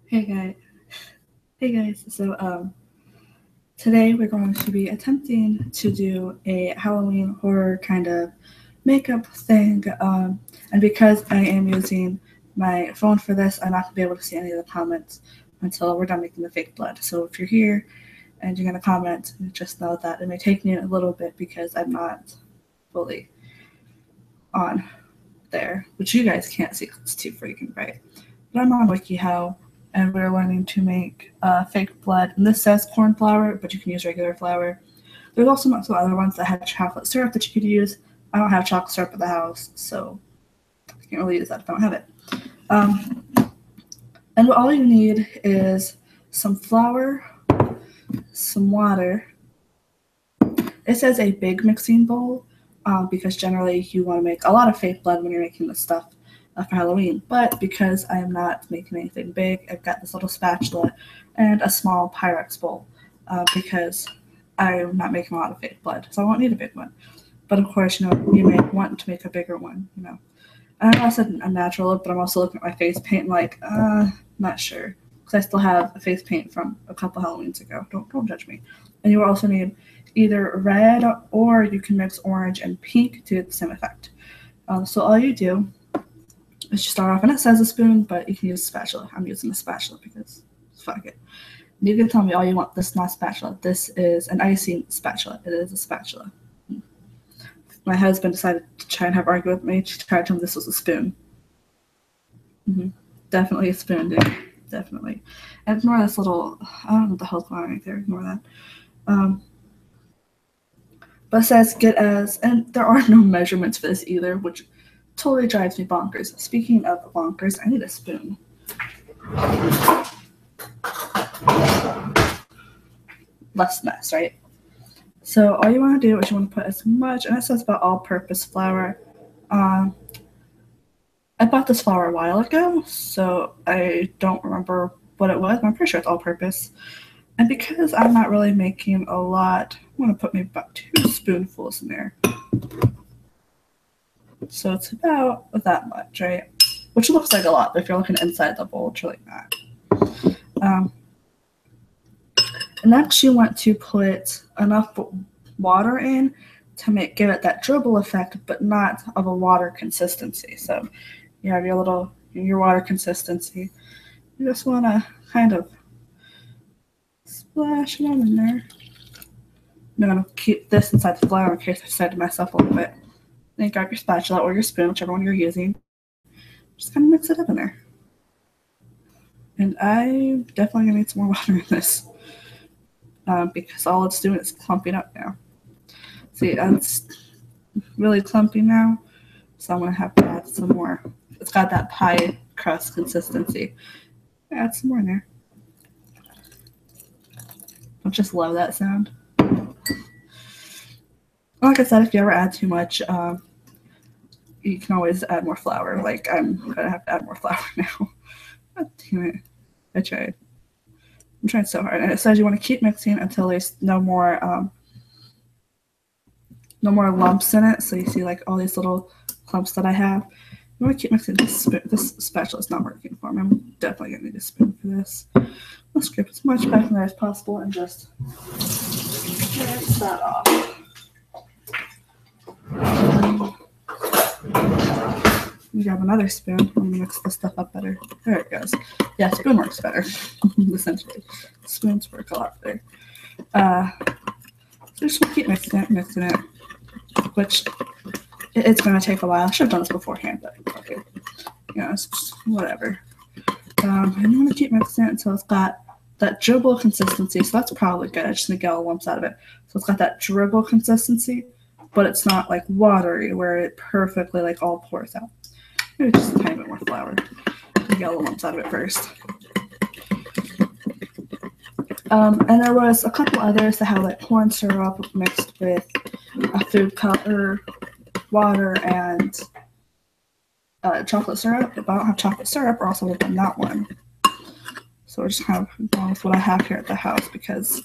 Hey guys. Hey guys. Today we're going to be attempting to do a Halloween horror kind of makeup thing. And because I am using my phone for this, I'm not gonna be able to see any of the comments until we're done making the fake blood. So if you're here and you're gonna comment, just know that it may take me a little bit because I'm not fully on there, which you guys can't see because it's too freaking bright. But I'm on WikiHow, and we're learning to make fake blood. And this says corn flour, but you can use regular flour. There's also some other ones that have chocolate syrup that you could use. I don't have chocolate syrup at the house, so I can't really use that if I don't have it. Um, and all you need is some flour, some water. It says a big mixing bowl because generally you want to make a lot of fake blood when you're making this stuff for Halloween. But because I am not making anything big, I've got this little spatula and a small Pyrex bowl because I'm not making a lot of fake blood, so I won't need a big one. But of course, you may want to make a bigger one. And I said a natural look, but I'm also looking at my face paint and like, not sure. Because I still have a face paint from a couple Halloweens ago. Don't judge me. And you will also need either red or you can mix orange and pink to get the same effect. So all you do is you start off, and it says a spoon, but you can use a spatula. I'm using a spatula because fuck it. You can tell me all you want. This is not a spatula. This is an icing spatula. It is a spatula. My husband decided to try and have an argument with me to try to tell me this was a spoon. Mm-hmm. Definitely a spoon, dude. Definitely. And ignore this little, I don't know what the hell's going on right there. Ignore that. Um, but it says get as, and there are no measurements for this either, which totally drives me bonkers. Speaking of bonkers, I need a spoon. Less mess, right? So all you want to do is you want to put as much, and it says about all-purpose flour. Um, I bought this flour a while ago, so I don't remember what it was. I'm pretty sure it's all-purpose. And because I'm not really making a lot, I'm going to put maybe about 2 spoonfuls in there. So it's about that much, right? Which looks like a lot, but if you're looking inside the bowl, it's really not. And next you want to put enough water in to give it that dribble effect, but not of a water consistency. So you have your water consistency. You just want to kind of splash it on in there. I'm going to keep this inside the flour in case I decide to mess up a little bit. Then grab your spatula or your spoon, whichever one you're using. Just kind of mix it up in there. And I definitely gonna need some more water in this because all it's doing is clumping up now. See, it's really clumpy now, so I'm gonna have to add some more. It's got that pie crust consistency. Add some more in there. I just love that sound. Like I said, if you ever add too much, you can always add more flour. Like I'm gonna have to add more flour now. God damn it! I tried. I'm trying so hard. And it says you want to keep mixing until there's no more lumps in it. So you see like all these little clumps that I have. You want to keep mixing. This spatula is not working for me. I'm definitely gonna need a spoon for this. Let's scrape as much back in there as possible and just rinse that off. We grab another spoon. I'm gonna mix this stuff up better. There it goes. Yeah, spoon works better. Essentially, spoons work a lot better. So just keep mixing it, which it's gonna take a while. I should have done this beforehand, but okay, it's just whatever. And you want to keep mixing it until it's got that dribble consistency. So that's probably good. I just need to get all the lumps out of it. So it's got that dribble consistency, but it's not like watery where it perfectly like all pours out. Maybe just a tiny bit more flour to get all the lumps out of it first. And there was a couple others that had like corn syrup mixed with a food color, water, and chocolate syrup. If I don't have chocolate syrup, or also would have done that one. So we're just kind of going with what I have here at the house because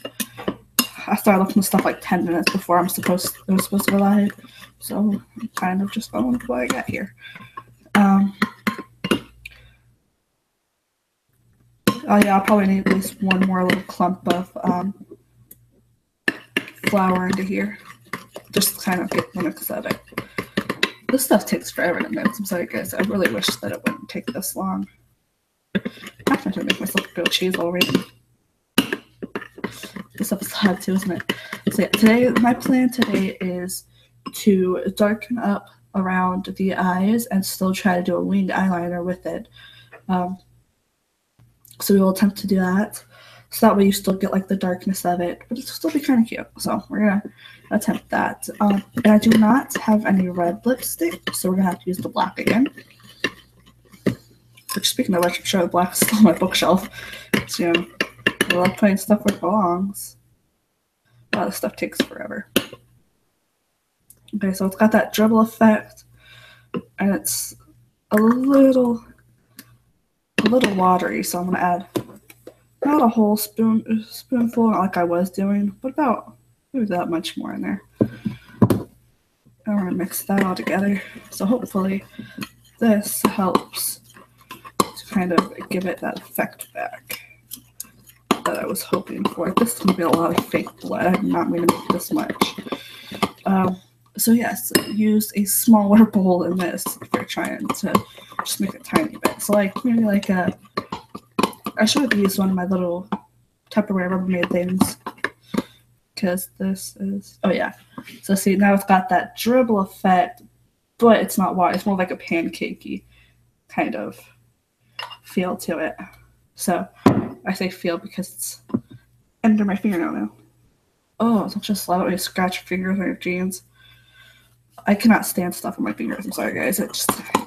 I started looking at stuff like 10 minutes before it was supposed to go live. So I'm kind of just going with what I got here. Yeah, I'll probably need at least one more little clump of flour into here. Just kind of get the mix of it. This stuff takes forever to mix. I'm sorry, guys. I really wish that it wouldn't take this long. I'm trying to make myself grilled cheese already. This stuff is hot too, isn't it? So yeah, my plan today is to darken up around the eyes and still try to do a winged eyeliner with it. So we will attempt to do that. So that way you still get like the darkness of it, but it'll still be kind of cute. So we're gonna attempt that. And I do not have any red lipstick, so we're gonna have to use the black again. Which, speaking of which, I'm sure the black is still on my bookshelf. So I love putting stuff where it belongs. A lot of stuff takes forever. Okay, so it's got that dribble effect, and it's a little watery, so I'm gonna add not a whole spoonful like I was doing, but about maybe that much more in there. And we're gonna mix that all together. So hopefully this helps to kind of give it that effect back that I was hoping for. This is gonna be a lot of fake blood. I'm not gonna make this much. So yes, use a smaller bowl in this if you're trying to just make a tiny bit. So like maybe like I should have used one of my little Tupperware Rubbermaid things because this is, oh yeah. So see, now it's got that dribble effect, but it's not water. It's more like a pancakey kind of feel to it. So I say feel because it's under my fingernail now. Oh, don't just let me scratch your fingers on your jeans. I cannot stand stuff on my fingers. I'm sorry, guys. I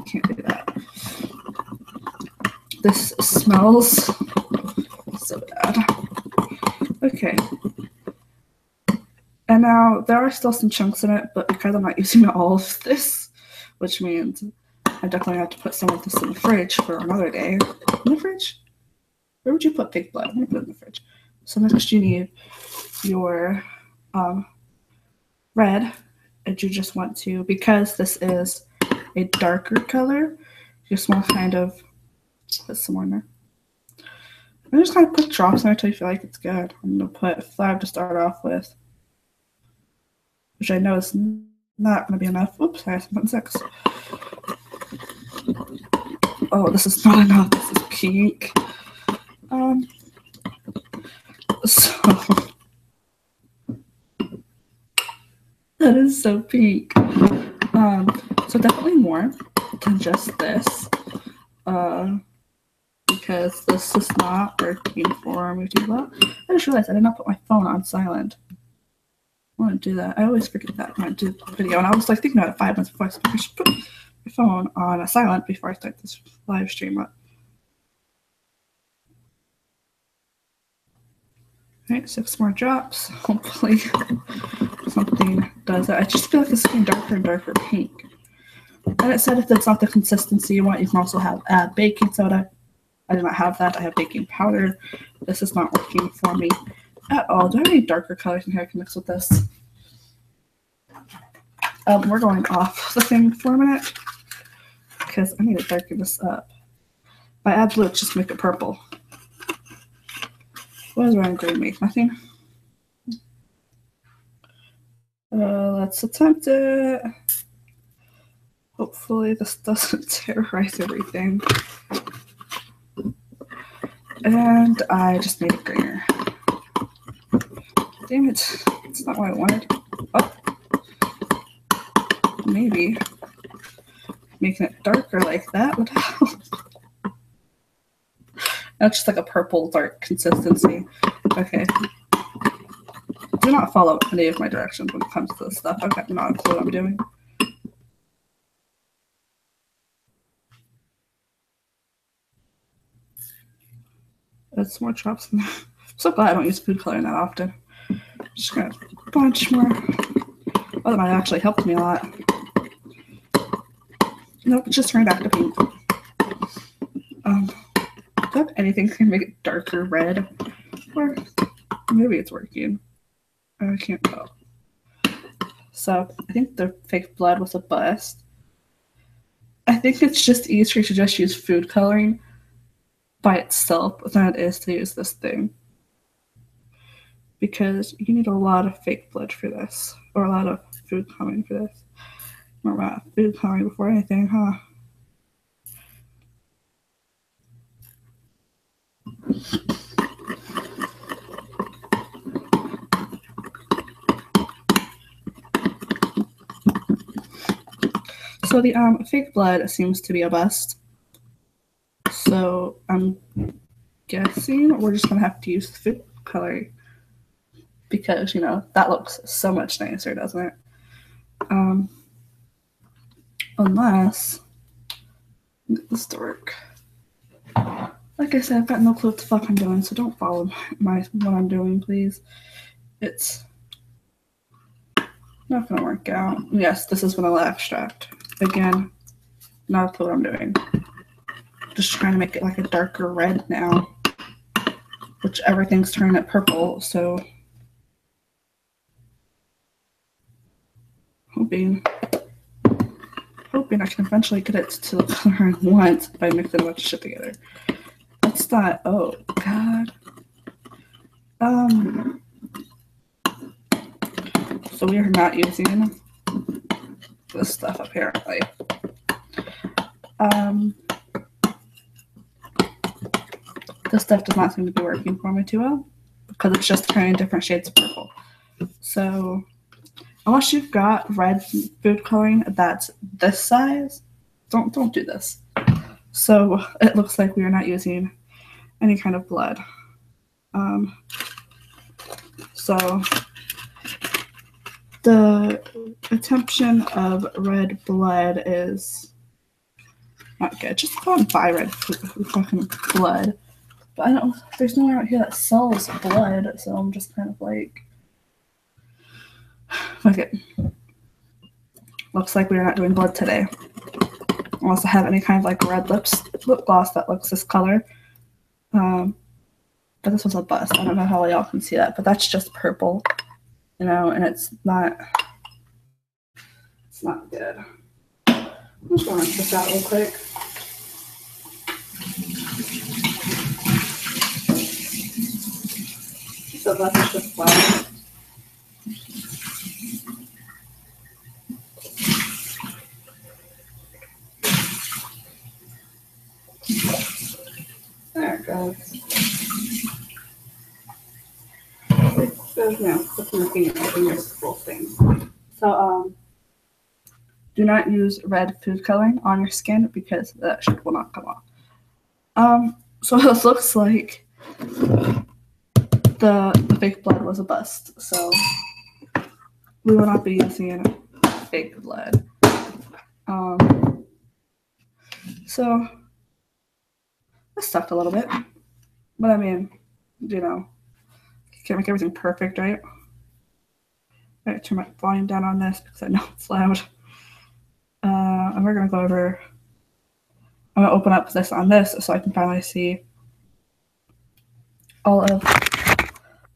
can't do that. This smells so bad. Okay. And now there are still some chunks in it, but because I'm not using all of this, which means I definitely have to put some of this in the fridge for another day. In the fridge? Where would you put fake blood? I'm going to put it in the fridge. So next you need your red. And you just want to, because this is a darker color, you just want to kind of put some more in there. I'm just kind of put drops in there until you feel like it's good. I'm going to put 5 to start off with, which I know is not going to be enough. Oops, I have to put 6. Oh, this is not enough. This is pink. So that is so pink. So definitely more than just this. Because this is not working for me too well. I just realized I did not put my phone on silent. I want to do that. I always forget that when I do the video. And I was like thinking about it 5 minutes before I should put my phone on a silent before I start this live stream up. Alright, 6 more drops. Hopefully something does it. I just feel like it's getting darker and darker pink. And it said if that's not the consistency you want, you can also add baking soda. I do not have that. I have baking powder. This is not working for me at all. Do I have any darker colors in here I can mix with this? We're going off the thing for a minute because I need to darken this up. If I add blue, it's just make it purple. What does red and green make? Nothing? Let's attempt it. Hopefully this doesn't terrorize everything. And I just made it greener. Damn it. It's not what I wanted. Oh. Maybe making it darker like that would help. That's just like a purple dark consistency. Okay. Do not follow any of my directions when it comes to this stuff. I've got not a clue what I'm doing. Add some more drops in there. I'm so glad I don't use food coloring that often. Just gonna a bunch more. Oh, that might actually helped me a lot. Nope, it just turned back to pink. Do I have anything that can make it darker red? Or maybe it's working. I can't tell. So I think the fake blood was a bust. I think it's just easier to just use food coloring by itself than it is to use this thing. Because you need a lot of fake blood for this, or a lot of food coloring for this. Remember about food coloring before anything, huh? So the fake blood seems to be a bust. So I'm guessing we're just gonna have to use food coloring because, you know, that looks so much nicer, doesn't it? Unless this to work. Like I said, I've got no clue what the fuck I'm doing, so don't follow what I'm doing, please. It's not gonna work out. Yes, this is vanilla extract. Again, not a clue what I'm doing. Just trying to make it like a darker red now, which everything's turning it purple, so hoping I can eventually get it to the color I want by mixing a bunch of shit together. That's not, oh god. So we are not using this stuff apparently. This stuff does not seem to be working for me too well because it's just turning different shades of purple. So unless you've got red food coloring that's this size, don't do this. So it looks like we are not using any kind of blood. So the attention of red blood is not good. Just go and buy red fucking blood. But I don't. There's nowhere out here that sells blood, so I'm just kind of like, okay. Looks like we are not doing blood today. Unless I have any kind of like red lip gloss that looks this color. But this was a bust. I don't know how well y'all can see that, but that's just purple, you know, and it's not good. I'm just gonna rinse this out real quick. So that's just flour. There it goes. There's no looking at this full thing. So do not use red food coloring on your skin because that shit will not come off. So this looks like the fake blood was a bust. So we will not be using fake blood. So this sucked a little bit, but I mean, you know, you can't make everything perfect, right? I turn my volume down on this because I know it's loud. And we're gonna go over. I'm gonna open up this on this so I can finally see all of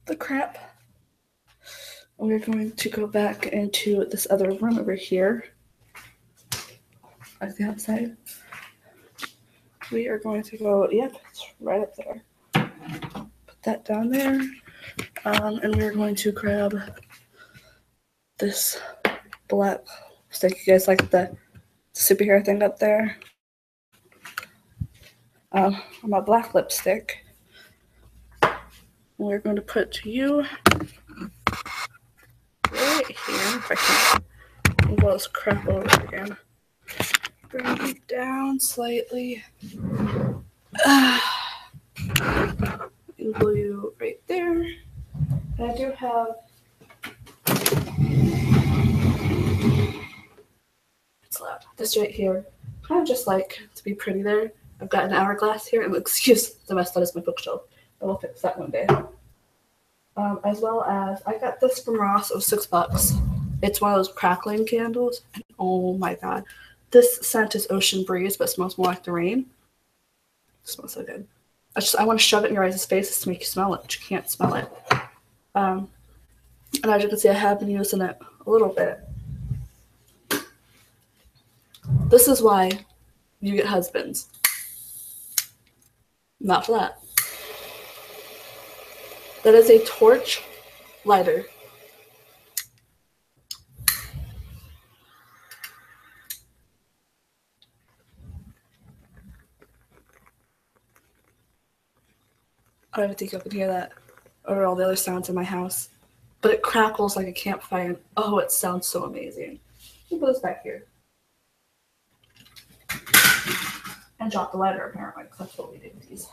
the crap. We're going to go back into this other room over here. At the outside. We are going to go, yep, it's right up there. Put that down there. And we're going to grab this black stick. You guys like the superhero thing up there? My black lipstick. We're going to put you right here. If I can move all this crap over again. Bring you down slightly. Glue you right there. And I do have it's loud. This right here. Kind of just like to be pretty there. I've got an hourglass here, and excuse the mess that is my bookshelf. But we'll fix that one day. As well as I got this from Ross. It was $6. It's one of those crackling candles. And oh my god. This scent is Ocean Breeze, but it smells more like the rain. It smells so good. I want to shove it in your guys' faces to make you smell it, but you can't smell it. And as you can see, I have been using it a little bit. This is why you get husbands. Not for that. That is a torch lighter. I don't think you can hear that or all the other sounds in my house. But it crackles like a campfire. And, oh, it sounds so amazing. We'll put this back here. And drop the lighter, apparently, because that's what we do with these.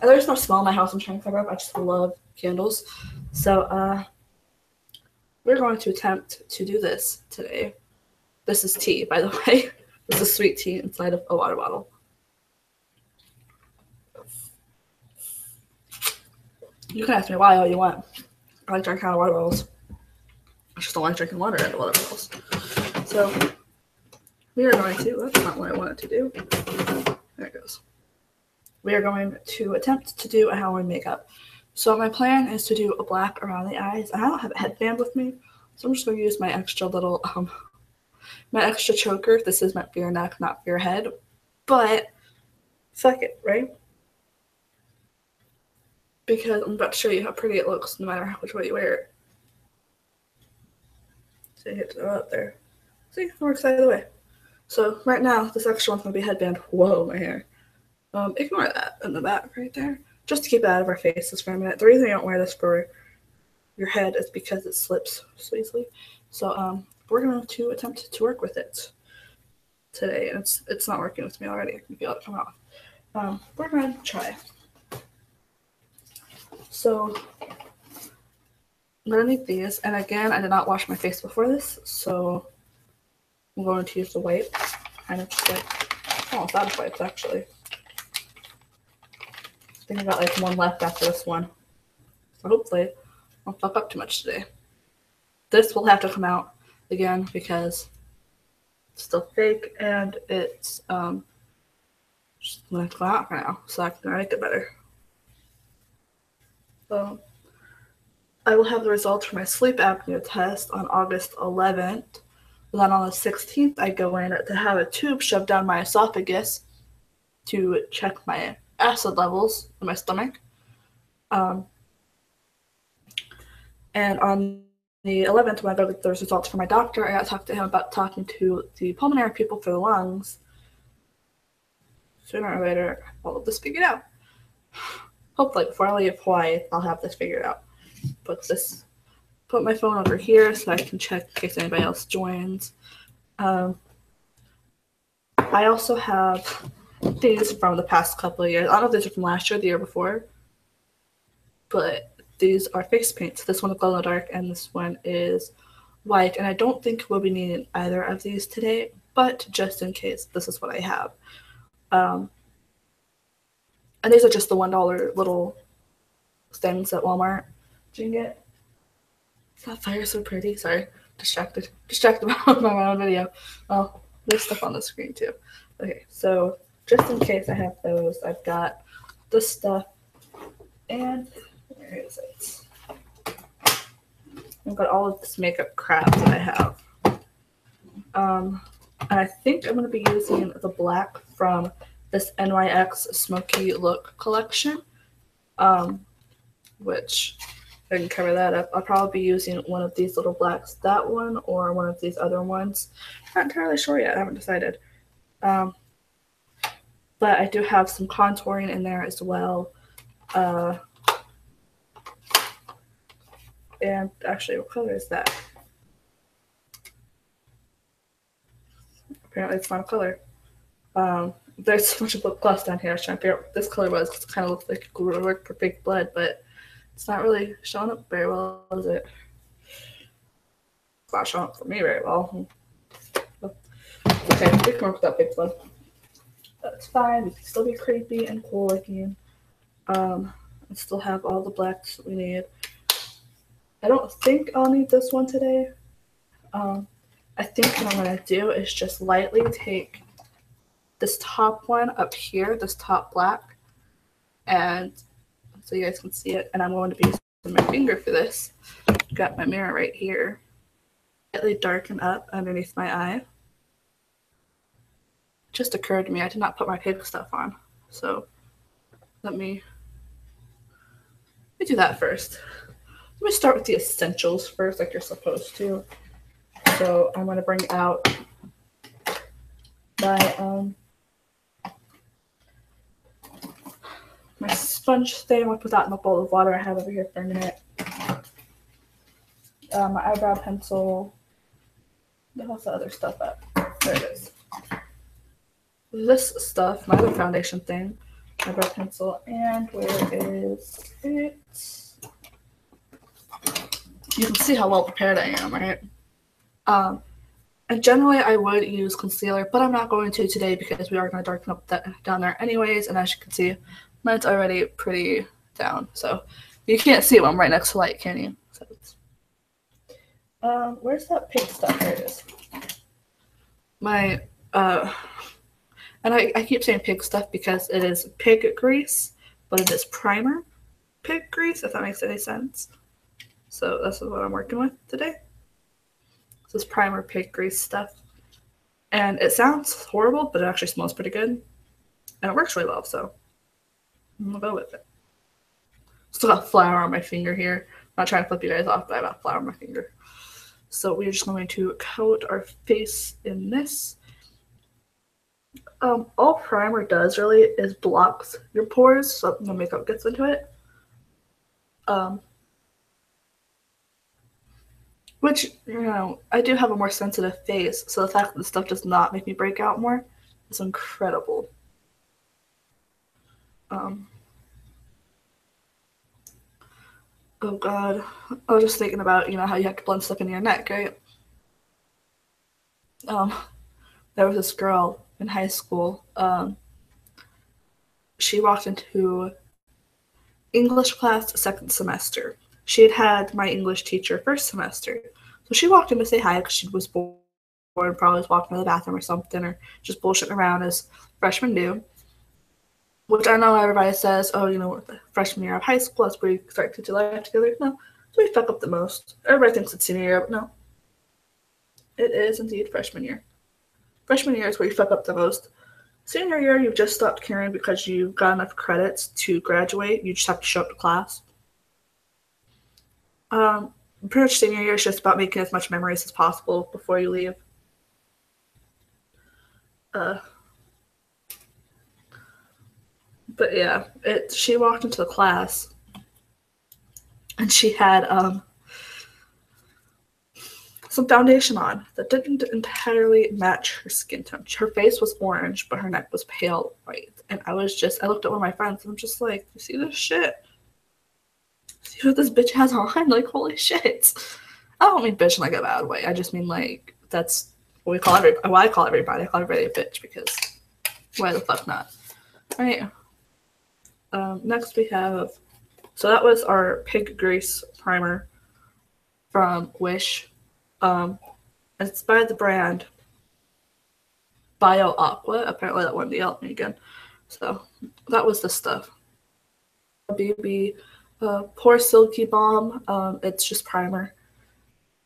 There's no smell in my house I'm trying to cover up. I just love candles. So, we're going to attempt to do this today. This is tea, by the way. This is sweet tea inside of a water bottle. You can ask me why all you want. I like drinking out of water bottles. I just don't like drinking water out of water bottles. So, we are going to, that's not what I wanted to do. There it goes. We are going to attempt to do a Halloween makeup. So my plan is to do a black around the eyes. I don't have a headband with me, so I'm just going to use my extra little, my extra choker. This is meant for your neck, not for your head. But, fuck it, right? Because I'm about to show you how pretty it looks no matter which way you wear it. So you hit it up there. See, it works either way. So right now, this extra one's going to be a headband. Whoa, my hair. Ignore that in the back right there. Just to keep it out of our faces for a minute. The reason I don't wear this for your head is because it slips so easily. So we're going to attempt to work with it today. And it's not working with me already. I can feel it come off. We're going to try. So I'm going to need these. And again, I did not wash my face before this. So I'm going to use the wipe. Kind of just like, almost out of wipes actually. I think I got like one left after this one. So hopefully I won't fuck up too much today. This will have to come out again because it's still fake and it's just gonna come out for now so I can make it better. So I will have the results for my sleep apnea test on August 11th. Then on the 16th I go in to have a tube shoved down my esophagus to check my acid levels in my stomach. And on the 11th, when I got the results from my doctor, I got to talk to him about talking to the pulmonary people for the lungs. Sooner or later, I'll have this figured out. Hopefully, before I leave Hawaii, I'll have this figured out. Put my phone over here so I can check in case anybody else joins. I also have these from the past couple of years. I don't know if these are from last year or the year before, but these are face paints. This one is glow in the dark and this one is white. And I don't think we'll be needing either of these today, but just in case, this is what I have. And these are just the $1 little things at Walmart you can get. That fire so pretty. Sorry, distracted by my own video. Oh, there's stuff on the screen too. Okay, so just in case I have those, I've got this stuff, and where is it? I've got all of this makeup crap that I have. And I think I'm going to be using the black from this NYX Smoky Look collection, which I can cover that up. I'll probably be using one of these little blacks, that one, or one of these other ones. Not entirely sure yet. I haven't decided. But I do have some contouring in there as well. And actually, what color is that? Apparently it's not a color. There's so much lip gloss down here. I was trying to figure out what this color was because it kind of looks like it could work for fake blood, but it's not really showing up very well, is it? It's not showing up for me very well. Okay, we can work with that fake blood. That's fine. We can still be creepy and cool looking. And still have all the blacks that we need. I don't think I'll need this one today. I think what I'm going to do is just lightly take this top one up here, this top black, and so you guys can see it, and I'm going to be using my finger for this. Got my mirror right here. Slightly darken up underneath my eye. just occurred to me I did not put my pig stuff on. So let me do that first. Let me start with the essentials first, like you're supposed to. So I'm going to bring out my sponge thing. I'm going to put that in the bowl of water I have over here for a minute. My eyebrow pencil. What's the other stuff up? There it is. This stuff, my other foundation thing, eyebrow pencil, and where is it? You can see how well prepared I am, right? And generally I would use concealer, but I'm not going to today because we are going to darken up that down there anyways, and as you can see, mine's already pretty down, so you can't see it when I'm right next to light, can you? So where's that pig stuff? There it is. My, and I keep saying pig stuff because it is pig grease, but it is primer pig grease, if that makes any sense. So this is what I'm working with today. This is primer pig grease stuff. And it sounds horrible, but it actually smells pretty good. And it works really well, so I'm gonna go with it. Still got flour on my finger here. I'm not trying to flip you guys off, but I got flour on my finger. So we're just going to coat our face in this. All primer does really is blocks your pores, so the makeup gets into it. Which, you know, I do have a more sensitive face, so the fact that this stuff does not make me break out more is incredible. Oh god, I was just thinking about, you know, how you have to blend stuff in your neck, right? There was this girl in high school, she walked into English class second semester. She had had my English teacher first semester. So she walked in to say hi because she was bored, probably was walking to the bathroom or something, or just bullshitting around as freshmen do. Which I know everybody says, oh, you know, the freshman year of high school, that's where you start to do life together. No, so we fuck up the most. Everybody thinks it's senior year, but no. It is indeed freshman year. Freshman year is where you fuck up the most. Senior year, you've just stopped caring because you got enough credits to graduate. You just have to show up to class. Pretty much senior year is just about making as much memories as possible before you leave. But yeah, she walked into the class and she had some foundation on that didn't entirely match her skin tone. Her face was orange, but her neck was pale white. And I looked at one of my friends and I'm just like, you see this shit? See what this bitch has on? Like, holy shit. I don't mean bitch in like a bad way. I just mean like, that's what I call everybody. I call everybody a bitch because why the fuck not? All right. Next we have, so that was our pig grease primer from Wish. It's by the brand Bio Aqua. Apparently that one yelled at me again. So that was the stuff. BB Pore Silky Balm. It's just primer.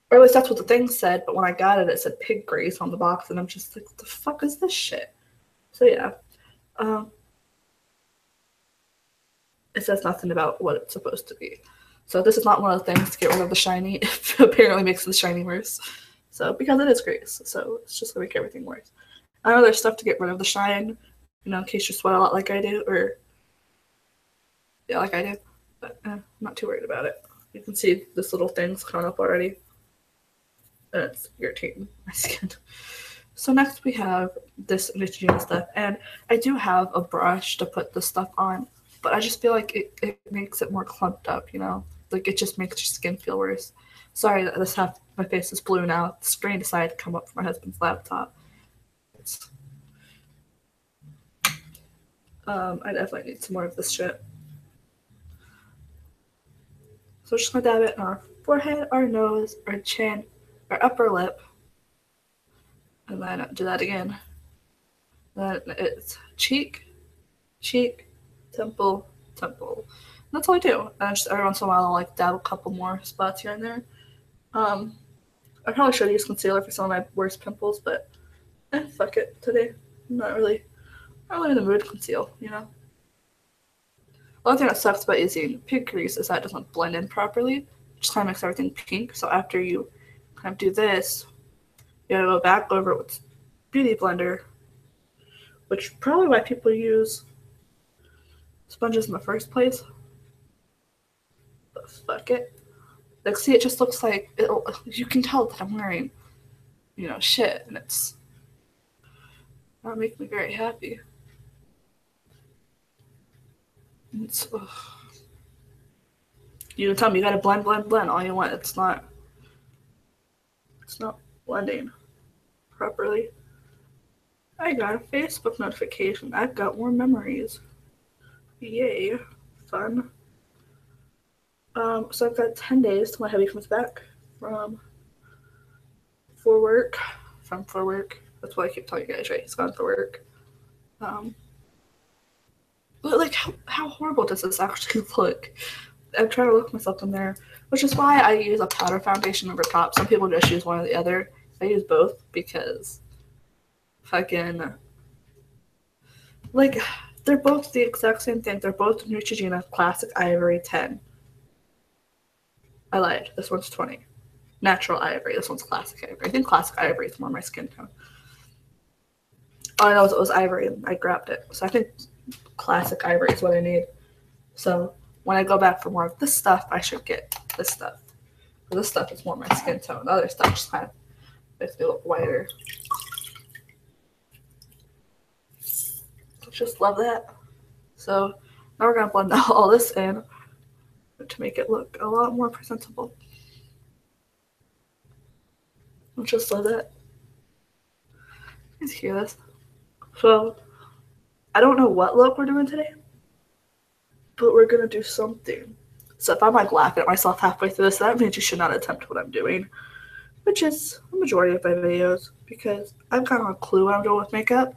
Or at least that's what the thing said, but when I got it, it said pig grease on the box, and I'm just like, what the fuck is this shit? So yeah. It says nothing about what it's supposed to be. So this is not one of the things to get rid of the shiny. It apparently makes the shiny worse. So because it is grease, so it's just gonna make everything worse. I know there's stuff to get rid of the shine, you know, in case you sweat a lot like I do, or yeah, like I do. But I'm not too worried about it. You can see this little thing's coming up already. And it's irritating my skin. So next we have this Neutrogena stuff, and I do have a brush to put this stuff on, but I just feel like it makes it more clumped up, you know? Like it just makes your skin feel worse. Sorry that my face is blue now. The screen decided to come up from my husband's laptop. I definitely need some more of this shit. So we're just gonna dab it on our forehead, our nose, our chin, our upper lip, and then do that again. Then it's cheek, temple, temple. And that's all I do. And just every once in a while I'll like dab a couple more spots here and there. I probably should use concealer for some of my worst pimples, but fuck it today. not really in the mood to conceal, you know? One thing that sucks about using pink grease is that it doesn't blend in properly. It just kind of makes everything pink. So after you kind of do this, you gotta go back over it with Beauty Blender, which probably why people use sponges in the first place. But fuck it. Like, see, it just looks like you can tell that I'm wearing, you know, shit, and it's not making me very happy. It's, you can tell me you gotta blend all you want. It's not blending properly. I got a Facebook notification. I've got more memories. Yay, fun. So I've got 10 days till my hubby comes back from work. That's what I keep telling you guys, right? He's gone for work. But like, how horrible does this actually look? I'm trying to look myself in there, which is why I use a powder foundation over top. Some people just use one or the other. I use both because fucking, like, they're both the exact same thing. They're both Neutrogena Classic Ivory 10. I lied. This one's 20. Natural Ivory. This one's Classic Ivory. I think Classic Ivory is more my skin tone. All I know is it was Ivory and I grabbed it. So I think Classic Ivory is what I need. So when I go back for more of this stuff, I should get this stuff. This stuff is more my skin tone. The other stuff just kind of makes me look whiter. Just love that. So now we're going to blend all this in to make it look a lot more presentable. I just love that. You guys hear this? So I don't know what look we're doing today, but we're going to do something. So if I'm like laughing at myself halfway through this, that means you should not attempt what I'm doing, which is the majority of my videos, because I've got no clue what I'm doing with makeup.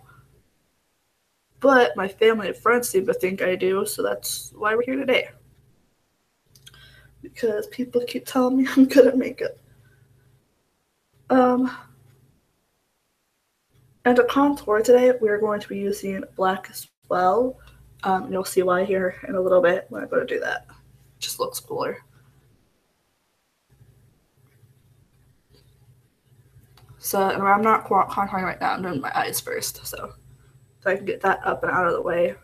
But my family and friends seem to think I do, so that's why we're here today. Because people keep telling me I'm good at makeup. And to contour today, we're going to be using black as well. You'll see why here in a little bit when I go to do that. It just looks cooler. So, and I'm not contouring right now. I'm doing my eyes first, so I can get that up and out of the way.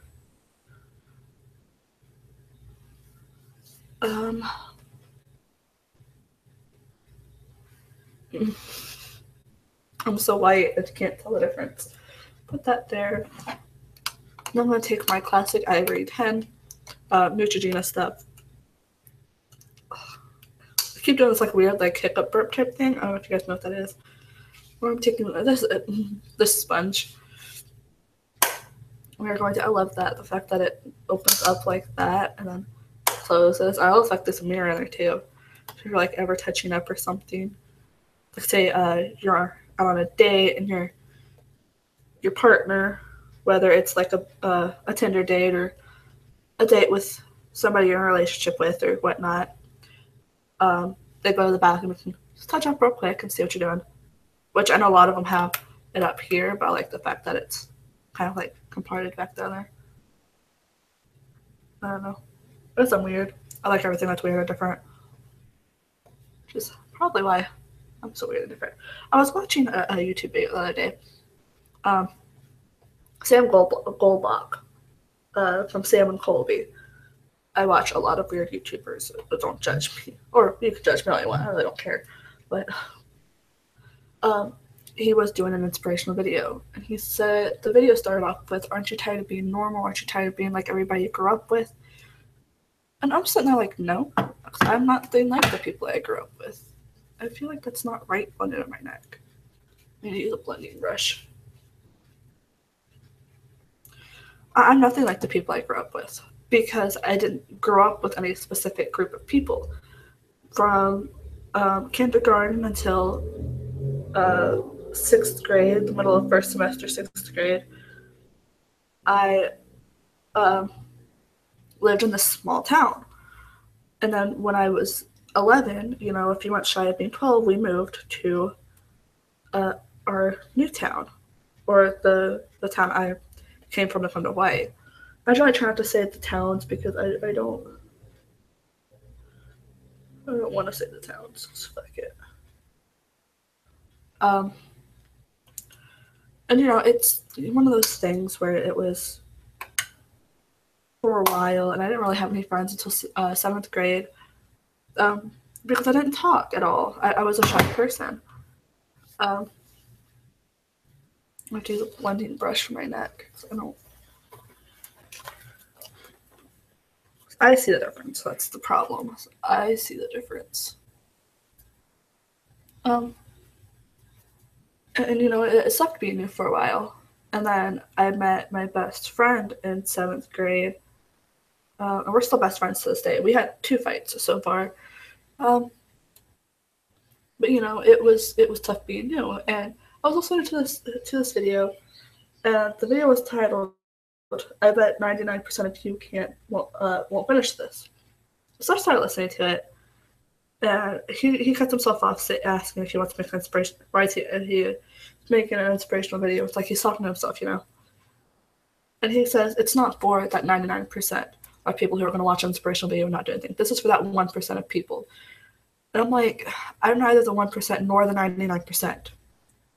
I'm so white that you can't tell the difference. Put that there. Now I'm going to take my Classic Ivory 10 Neutrogena stuff. I keep doing this like weird like hiccup burp type thing. I don't know if you guys know what that is. Where I'm taking this sponge. We're going to, I love that, the fact that it opens up like that and then closes. I also like this mirror in there too. If you're like ever touching up or something. Like say you're out on a date and your partner, whether it's like a Tinder date or a date with somebody you're in a relationship with or whatnot, they go to the bathroom and can just touch up real quick and see what you're doing. Which I know a lot of them have it up here, but I like the fact that it's kind of like comparted back down there. I don't know. It's weird. I like everything that's weird and different. Which is probably why I'm so weird and different. I was watching a YouTube video the other day. Sam Goldbach from Sam and Colby. I watch a lot of weird YouTubers, but don't judge me. Or you can judge me all you want. I really don't care. But he was doing an inspirational video. And he said, the video started off with, aren't you tired of being normal? Aren't you tired of being like everybody you grew up with? And I'm sitting there like, no. I'm not being like the people I grew up with. I feel like that's not right blended on my neck. I need to use a blending brush. I'm nothing like the people I grew up with because I didn't grow up with any specific group of people. From kindergarten until 6th grade, the middle of first semester, 6th grade, I lived in this small town. And then when I was 11, you know, if you went shy of being 12, we moved to our new town or the town I came from to come to Hawaii. I try not to say the towns because I don't want to say the towns. So fuck it. And it's one of those things where it was for a while, and I didn't really have any friends until 7th grade, because I didn't talk at all. I was a shy person. I have to use a blending brush for my neck. I see the difference. That's the problem. I see the difference. And it sucked being new for a while. And then I met my best friend in 7th grade. And we're still best friends to this day. We had 2 fights so far. But it was tough being new. And I was listening to this video, and the video was titled, "I bet 99% of you won't finish this." So I started listening to it, and he cut himself off asking if he wants to make an inspiration. He making an inspirational video. It's like he's talking to himself, And he says it's not for that 99% of people who are going to watch an inspirational video and not do anything. This is for that 1% of people. And I'm like, I'm neither the 1% nor the 99%.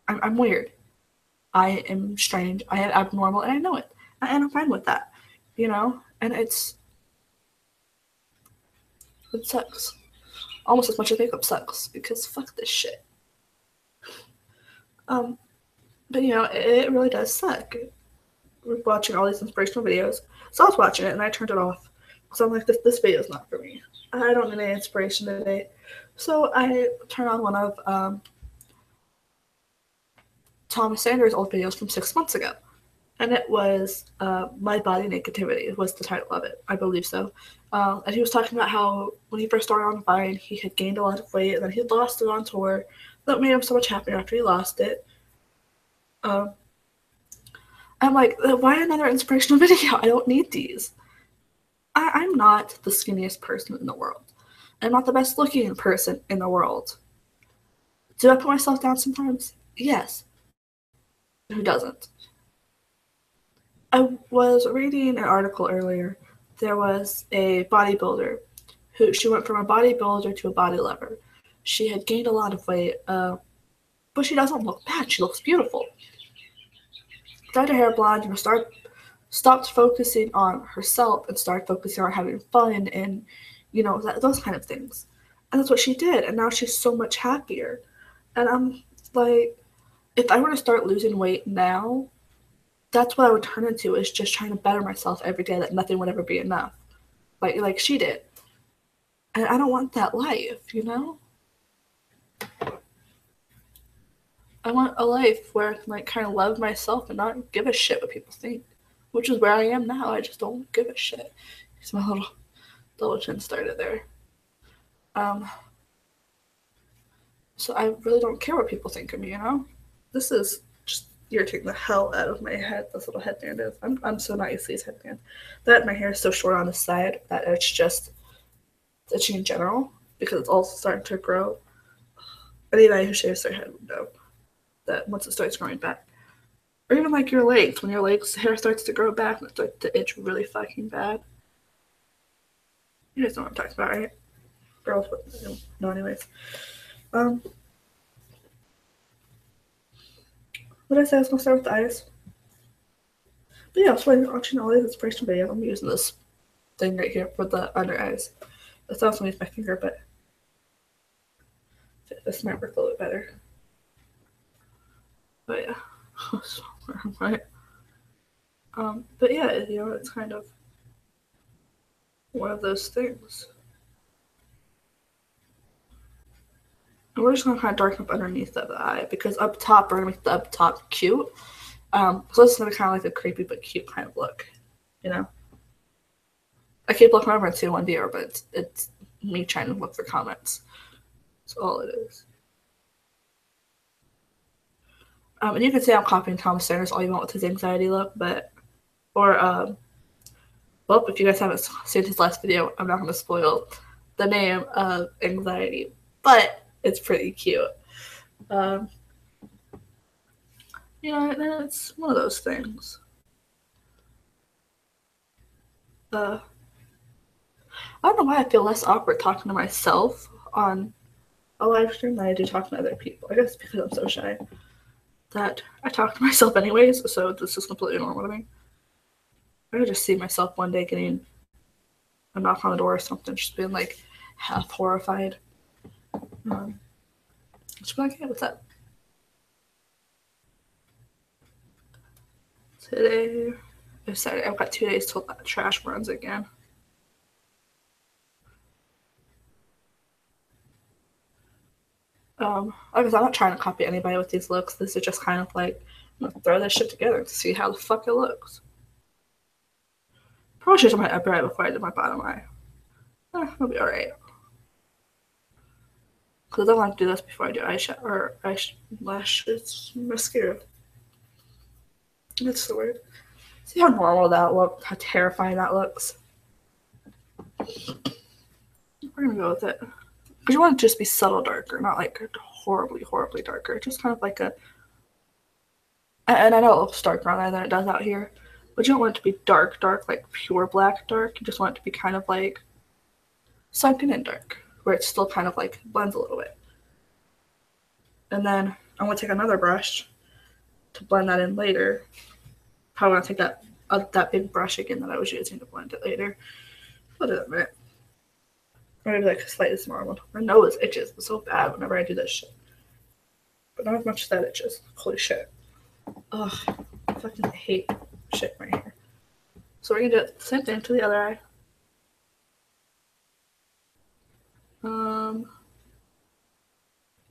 I'm weird. I am strange. I am abnormal, and I know it. And I'm fine with that, And it sucks. Almost as much as makeup sucks, because fuck this shit. But it really does suck. We're watching all these inspirational videos. So I was watching it, and I turned it off. Because I'm like, this video is not for me. I don't need any inspiration today. So I turned on one of Thomas Sanders' old videos from 6 months ago. And it was My Body Negativity was the title of it. I believe so. And he was talking about how when he first started on Vine, he had gained a lot of weight, and then he lost it on tour. That made him so much happier after he lost it. I'm like, why another inspirational video? I don't need these. I'm not the skinniest person in the world. I'm not the best looking person in the world. Do I put myself down sometimes? Yes. Who doesn't? I was reading an article earlier. There was a bodybuilder she went from a bodybuilder to a body lover. She had gained a lot of weight, but she doesn't look bad. She looks beautiful. Dyed her hair blonde, stopped focusing on herself and started focusing on having fun and, those kind of things. And that's what she did. And now she's so much happier. And I'm like, if I were to start losing weight now, that's what I would turn into, is just trying to better myself every day, that nothing would ever be enough. Like she did. And I don't want that life, I want a life where I can kind of love myself and not give a shit what people think, which is where I am now. I just don't give a shit. Because my little chin started there. So I really don't care what people think of me, This is just irritating the hell out of my head, this little headband is. I'm so not used to these headbands. That my hair is so short on the side that it's just itchy in general, because it's also starting to grow. Anybody who shaves their head would know that once it starts growing back. Or even like your legs, when your legs hair starts to grow back and it starts to itch really fucking bad. You guys know what I'm talking about, right? Girls would know anyways. What did I say? I was gonna start with the eyes. But yeah, so I'm watching all these inspiration videos. I'm using this thing right here for the under eyes. That's also with my finger, but this might work a little bit better. But yeah, right. But yeah, it's kind of one of those things. And we're just gonna kind of darken up underneath of the eye, because up top we're gonna make the up top cute. So this is gonna be kind of like a creepy but cute kind of look, I keep looking over to one viewer, but it's me trying to look for comments. That's all it is. And you can say I'm copying Thomas Sanders all you want with his anxiety look, well, if you guys haven't seen his last video, I'm not going to spoil the name of anxiety, but it's pretty cute. You know, and it's one of those things. I don't know why I feel less awkward talking to myself on a live stream than I do talking to other people. I guess because I'm so shy that I talk to myself anyways, so this is completely normal to me. I could just see myself one day getting a knock on the door or something, just being like half horrified. Just be like, hey, what's up? Today is Saturday. I've got 2 days till that trash runs again. Like I said, I'm not trying to copy anybody with these looks. This is just kind of like, I'm gonna throw this shit together to see how the fuck it looks. Probably should have my upper eye before I did my bottom eye. It'll be alright. Because I don't like to do this before I do eyeshadow or eyelashes, mascara. That's the word. See how normal that looks, how terrifying that looks. We're gonna go with it. Because you want it to just be subtle darker, not like horribly, horribly darker. Just kind of like a. And I know it looks darker on there than it does out here, but you don't want it to be dark, dark, like pure black dark. You just want it to be kind of like sunken in dark, where it still kind of like blends a little bit. And then I'm gonna take another brush to blend that in later. Probably gonna take that big brush again that I was using to blend it later. What is it, man? Maybe like a slightly smaller one. My nose itches so bad whenever I do this shit. But not as much as that itches. Holy shit. Ugh. I fucking hate shit right here. So we're gonna do the same thing to the other eye.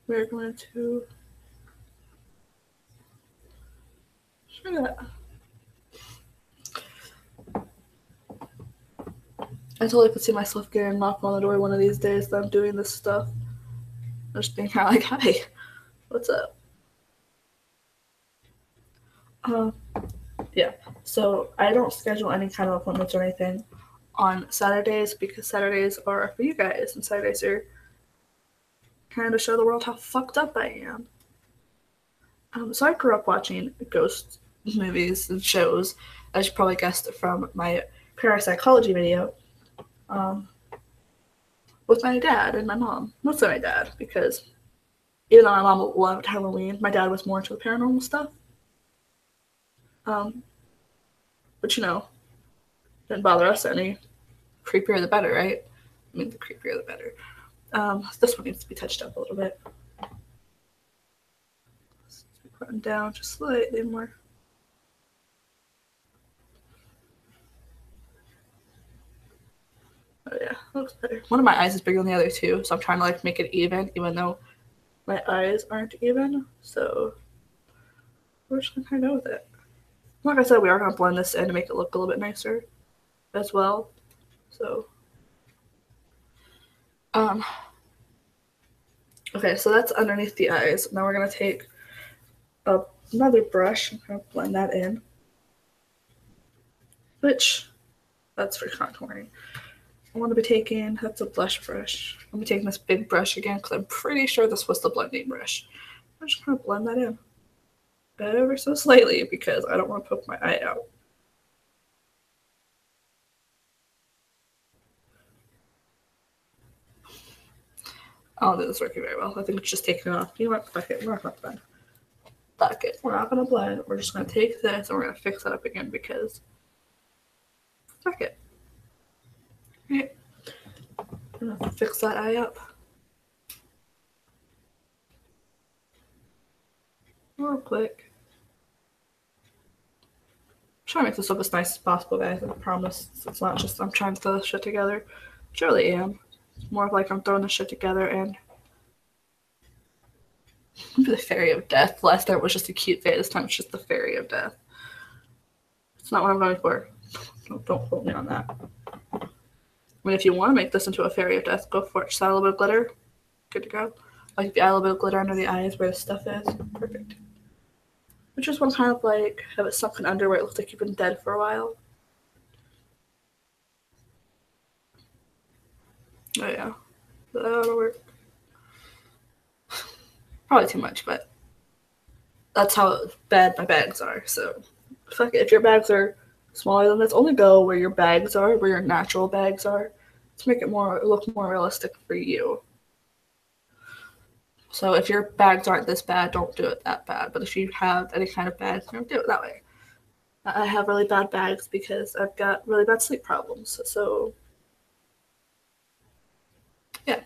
We're going to show that. I totally could see myself getting knocked on the door one of these days that I'm doing this stuff. Just being kind of like, hi, what's up? Yeah, so I don't schedule any kind of appointments or anything on Saturdays because Saturdays are for you guys, and Saturdays are kind of show the world how fucked up I am. So I grew up watching ghost movies and shows, as you probably guessed from my parapsychology video, with my dad and my mom. Mostly my dad, because even though my mom loved Halloween, my dad was more into the paranormal stuff. But you know, didn't bother us any. Creepier the better, right? I mean, the creepier the better. This one needs to be touched up a little bit. Let's put it down just slightly more. Oh yeah, looks better. One of my eyes is bigger than the other two, so I'm trying to like make it even though my eyes aren't even. So we're just gonna kind of go with it. Like I said, we are gonna blend this in to make it look a little bit nicer as well. So okay, so that's underneath the eyes. Now we're gonna take another brush and kind of blend that in. Which that's for contouring. I want to be taking, that's a blush brush. I'm going to be taking this big brush again because I'm pretty sure this was the blending brush. I'm just going to blend that in ever so slightly because I don't want to poke my eye out. I don't think this is working very well. I think it's just taking it off. You know what? Fuck it. We're not going to blend. Fuck it. We're not going to blend. We're just going to take this and we're going to fix that up again because fuck it. Right. I'm going to fix that eye up. Real quick. I'm trying to make this look as nice as possible, guys. I promise it's not just I'm trying to throw this shit together. I really am. It's more of like I'm throwing this shit together and the Fairy of Death. Last time it was just a cute face. This time it's just the Fairy of Death. It's not what I'm going for. Don't quote me on that. I mean, if you want to make this into a Fairy of Death, go for it. Just add a little bit of glitter. Good to go. Like if you add a little bit of glitter under the eyes where the stuff is, perfect. We just want to kind of like have it sunken under where it looks like you've been dead for a while. Oh yeah, that'll work. Probably too much, but that's how bad my bags are. So, fuck it. If your bags are smaller than this, only go where your bags are, where your natural bags are, to make it look more realistic for you. So if your bags aren't this bad, don't do it that bad. But if you have any kind of bags, don't do it that way. I have really bad bags because I've got really bad sleep problems. So yeah.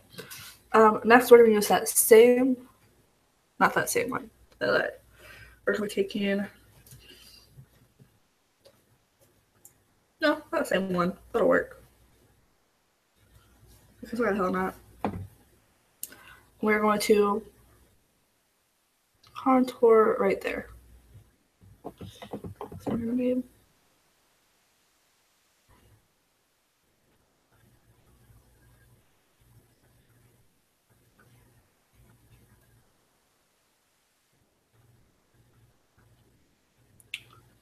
Next, we're gonna use that same, not that same one. We're gonna be taking. No, not the same one. That'll work. Because where the hell not? We're going to contour right there. So we're gonna be.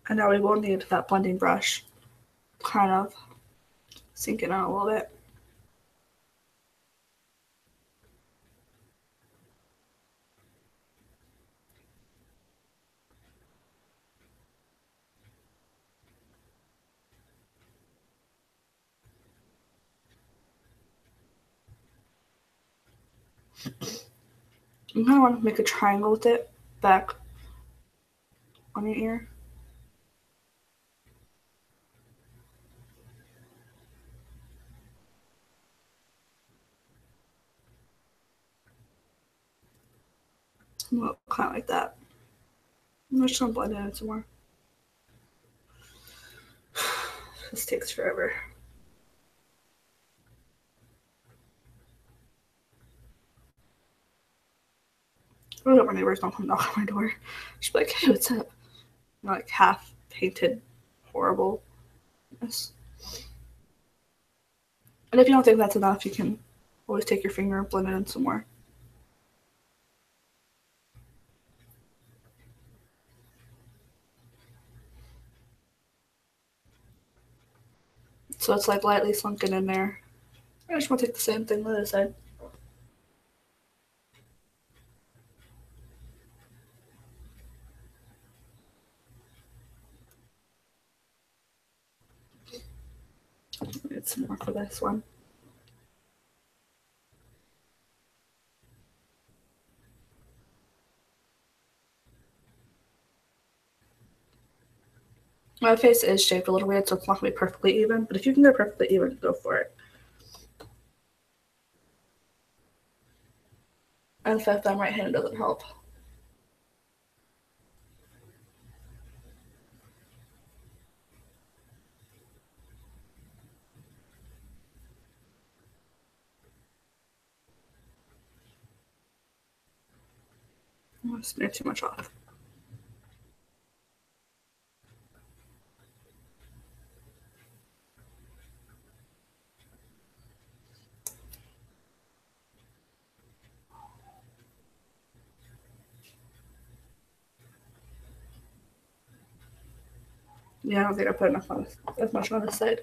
And now we will need that blending brush, kind of sink it out a little bit. You kind of want to make a triangle with it back on your ear. Well, kind of like that. I'm just gonna blend it in some more. This takes forever. I really hope my neighbors don't come knock on my door. Just be like, hey, what's up? Like half painted horribleness. And if you don't think that's enough, you can always take your finger and blend it in some more. So it's like lightly sunken in there. I just want to take the same thing on the other side. Need some more for this one. My face is shaped a little weird, so it's not going to be perfectly even. But if you can get it perfectly even, go for it. And the fact that I'm right-handed doesn't help. I'm going to smear too much off. Yeah, I don't think I put enough on this, as much on this side.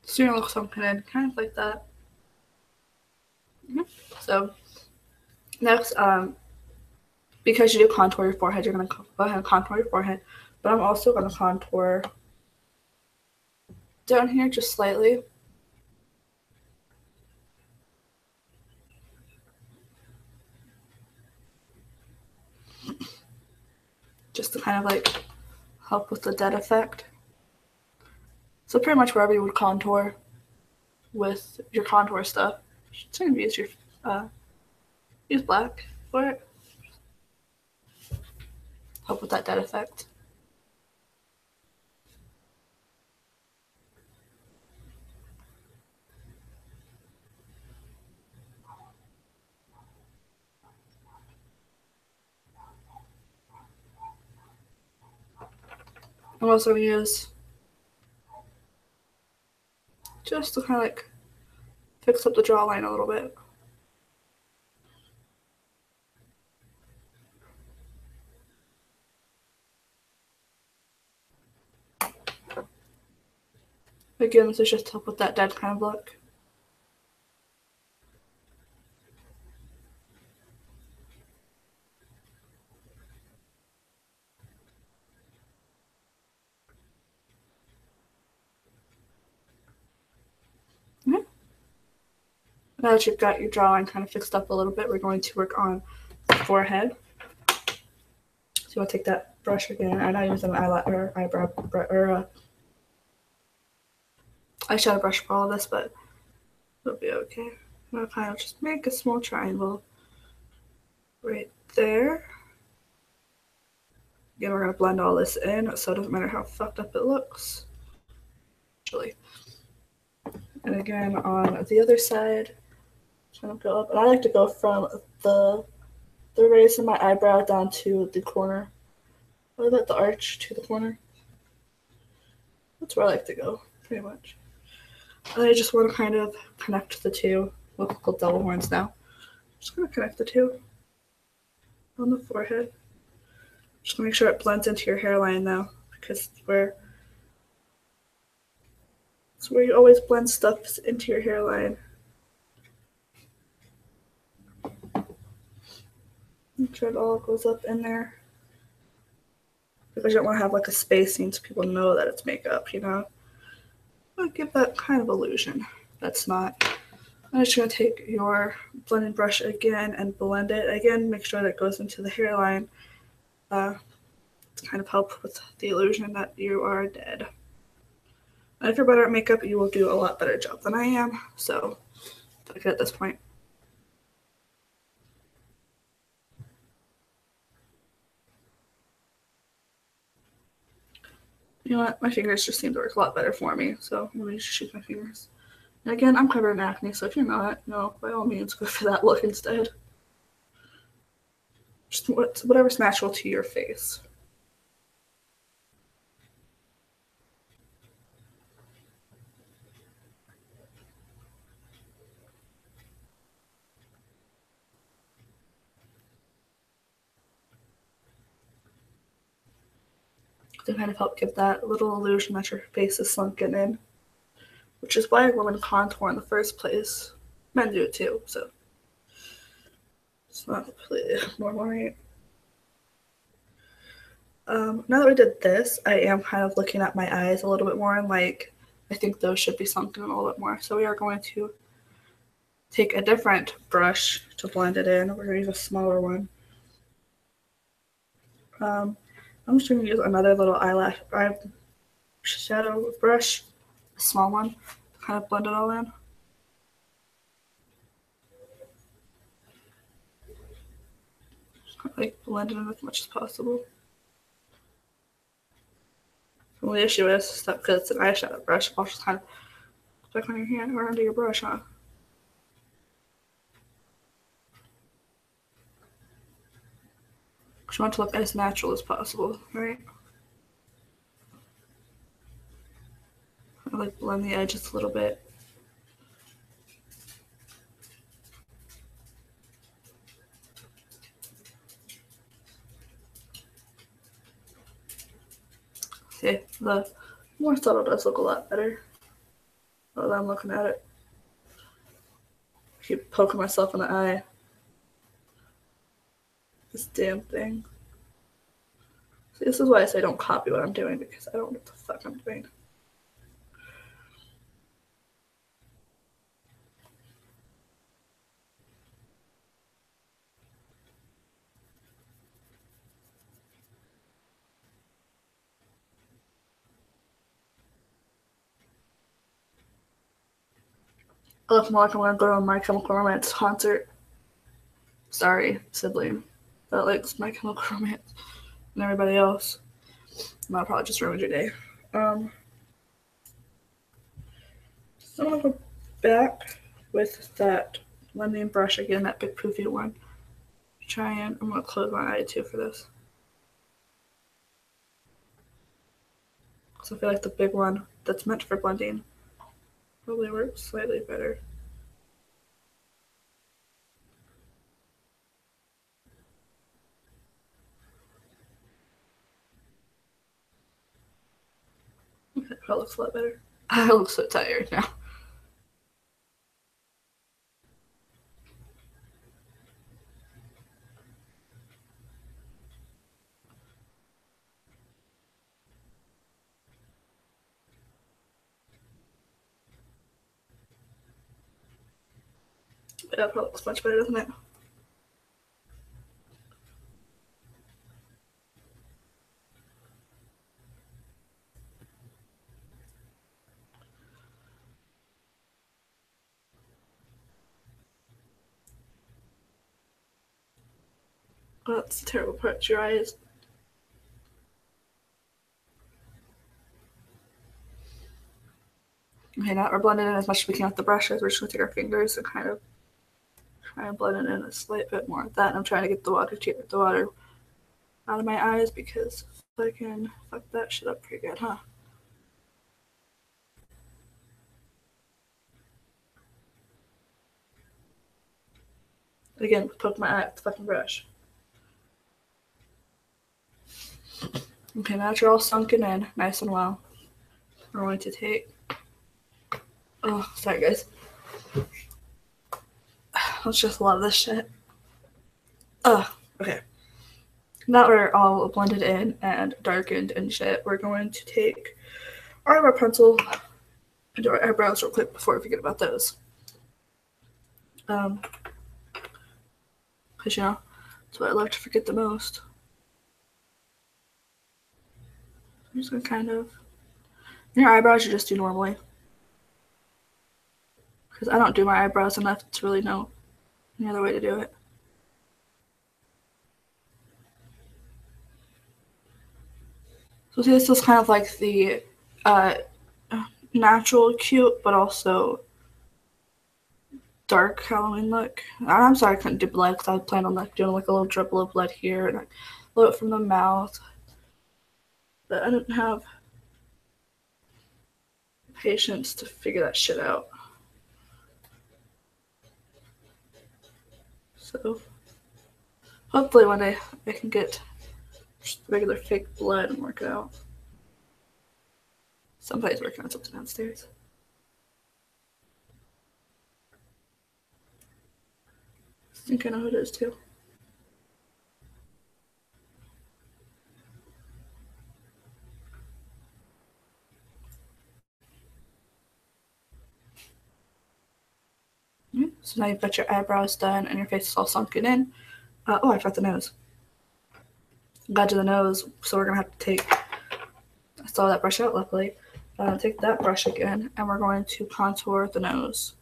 So you're gonna look sunken in, kind of like that. So next, because you do contour your forehead, you're gonna go ahead and contour your forehead. But I'm also gonna contour down here just slightly. Just to kind of like help with the dead effect. So pretty much wherever you would contour with your contour stuff, just gonna use your use black for it. Help with that dead effect. I'm also gonna use just to kind of like fix up the jawline a little bit. Again, this is just to help with that dead kind of look. Okay. Now that you've got your jawline kind of fixed up a little bit, we're going to work on the forehead. So you want to take that brush again. I'm not using an eyebrow or eyeshadow brush for all of this, but it'll be okay. I'm going to kind of just make a small triangle right there. Again, we're going to blend all this in so it doesn't matter how fucked up it looks. Actually. And again, on the other side, I'm going to go up. And I like to go from the raise of my eyebrow down to the corner. Or the arch to the corner. That's where I like to go, pretty much. And I just want to kind of connect the two. We'll call double horns now. Just going to connect the two on the forehead. Just make sure it blends into your hairline now, because it's where you always blend stuff into your hairline. Make sure it all goes up in there. Because you don't want to have like a spacing so people know that it's makeup, you know? I'll give that kind of illusion. That's not. I'm just going to take your blending brush again and blend it. Again, make sure that it goes into the hairline. To kind of help with the illusion that you are dead. And if you're better at makeup, you will do a lot better job than I am. So, good at this point. You know what? My fingers just seem to work a lot better for me. So, let me just use my fingers. And again, I'm covered in acne, so if you're not, by all means, go for that look instead. Just whatever's natural to your face. To kind of help give that little illusion that your face is sunken in. Which is why women contour in the first place. Men do it too, so it's not completely normal, right? Now that we did this, I am kind of looking at my eyes a little bit more and like I think those should be sunken in a little bit more. So we are going to take a different brush to blend it in. We're going to use a smaller one. I'm just going to use another little shadow brush, a small one, to kind of blend it all in. Just like blend it in as much as possible. Well, the issue is that because it's an eyeshadow brush, I'll just kind of stick on your hand or under your brush, huh? Because you want it to look as natural as possible, right? I like blend the edges a little bit. See, the more subtle does look a lot better. Now that I'm looking at it. I keep poking myself in the eye. This damn thing. See, this is why I say don't copy what I'm doing, because I don't know what the fuck I'm doing. I left Mark. I'm gonna go to a My Chemical Romance concert. Sorry, sibling. That likes My Chemical Romance and everybody else. That probably just ruined your day. So I'm gonna go back with that blending brush again, that big poofy one. I'm gonna close my eye too for this. Because I feel like the big one that's meant for blending probably works slightly better. Okay, that looks a lot better. I look so tired now. That probably looks much better, doesn't it? Oh, that's the terrible part. Your eyes. Okay, now we're blending in as much as we can with the brushes. We're just gonna take our fingers and kind of try and blend it in a slight bit more of that. And I'm trying to get the water out of my eyes because I can fuck that shit up pretty good, huh? Again, poke my eye with the fucking brush. Okay, now that you're all sunken in nice and well, we're going to take. Oh, sorry guys. Let's just love this shit. Okay. Now we're all blended in and darkened and shit. We're going to take our eyebrow pencil and do our eyebrows real quick before we forget about those. Because, you know, that's what I love to forget the most. I'm just going to kind of. Your eyebrows you just do normally. Because I don't do my eyebrows enough to really know any other way to do it. So see, this is kind of like the natural cute, but also dark Halloween look. I'm sorry I couldn't do blood because I planned on like doing like a little dribble of blood here and like, a little bit from the mouth. But I didn't have patience to figure that shit out. So hopefully one day I can get just regular fake blood and work it out. Somebody's working on something downstairs. I think I know who it is too. So now you've got your eyebrows done and your face is all sunken in. I forgot the nose. Got to the nose, so we're gonna have to take. I saw that brush out luckily. Take that brush again, and we're going to contour the nose.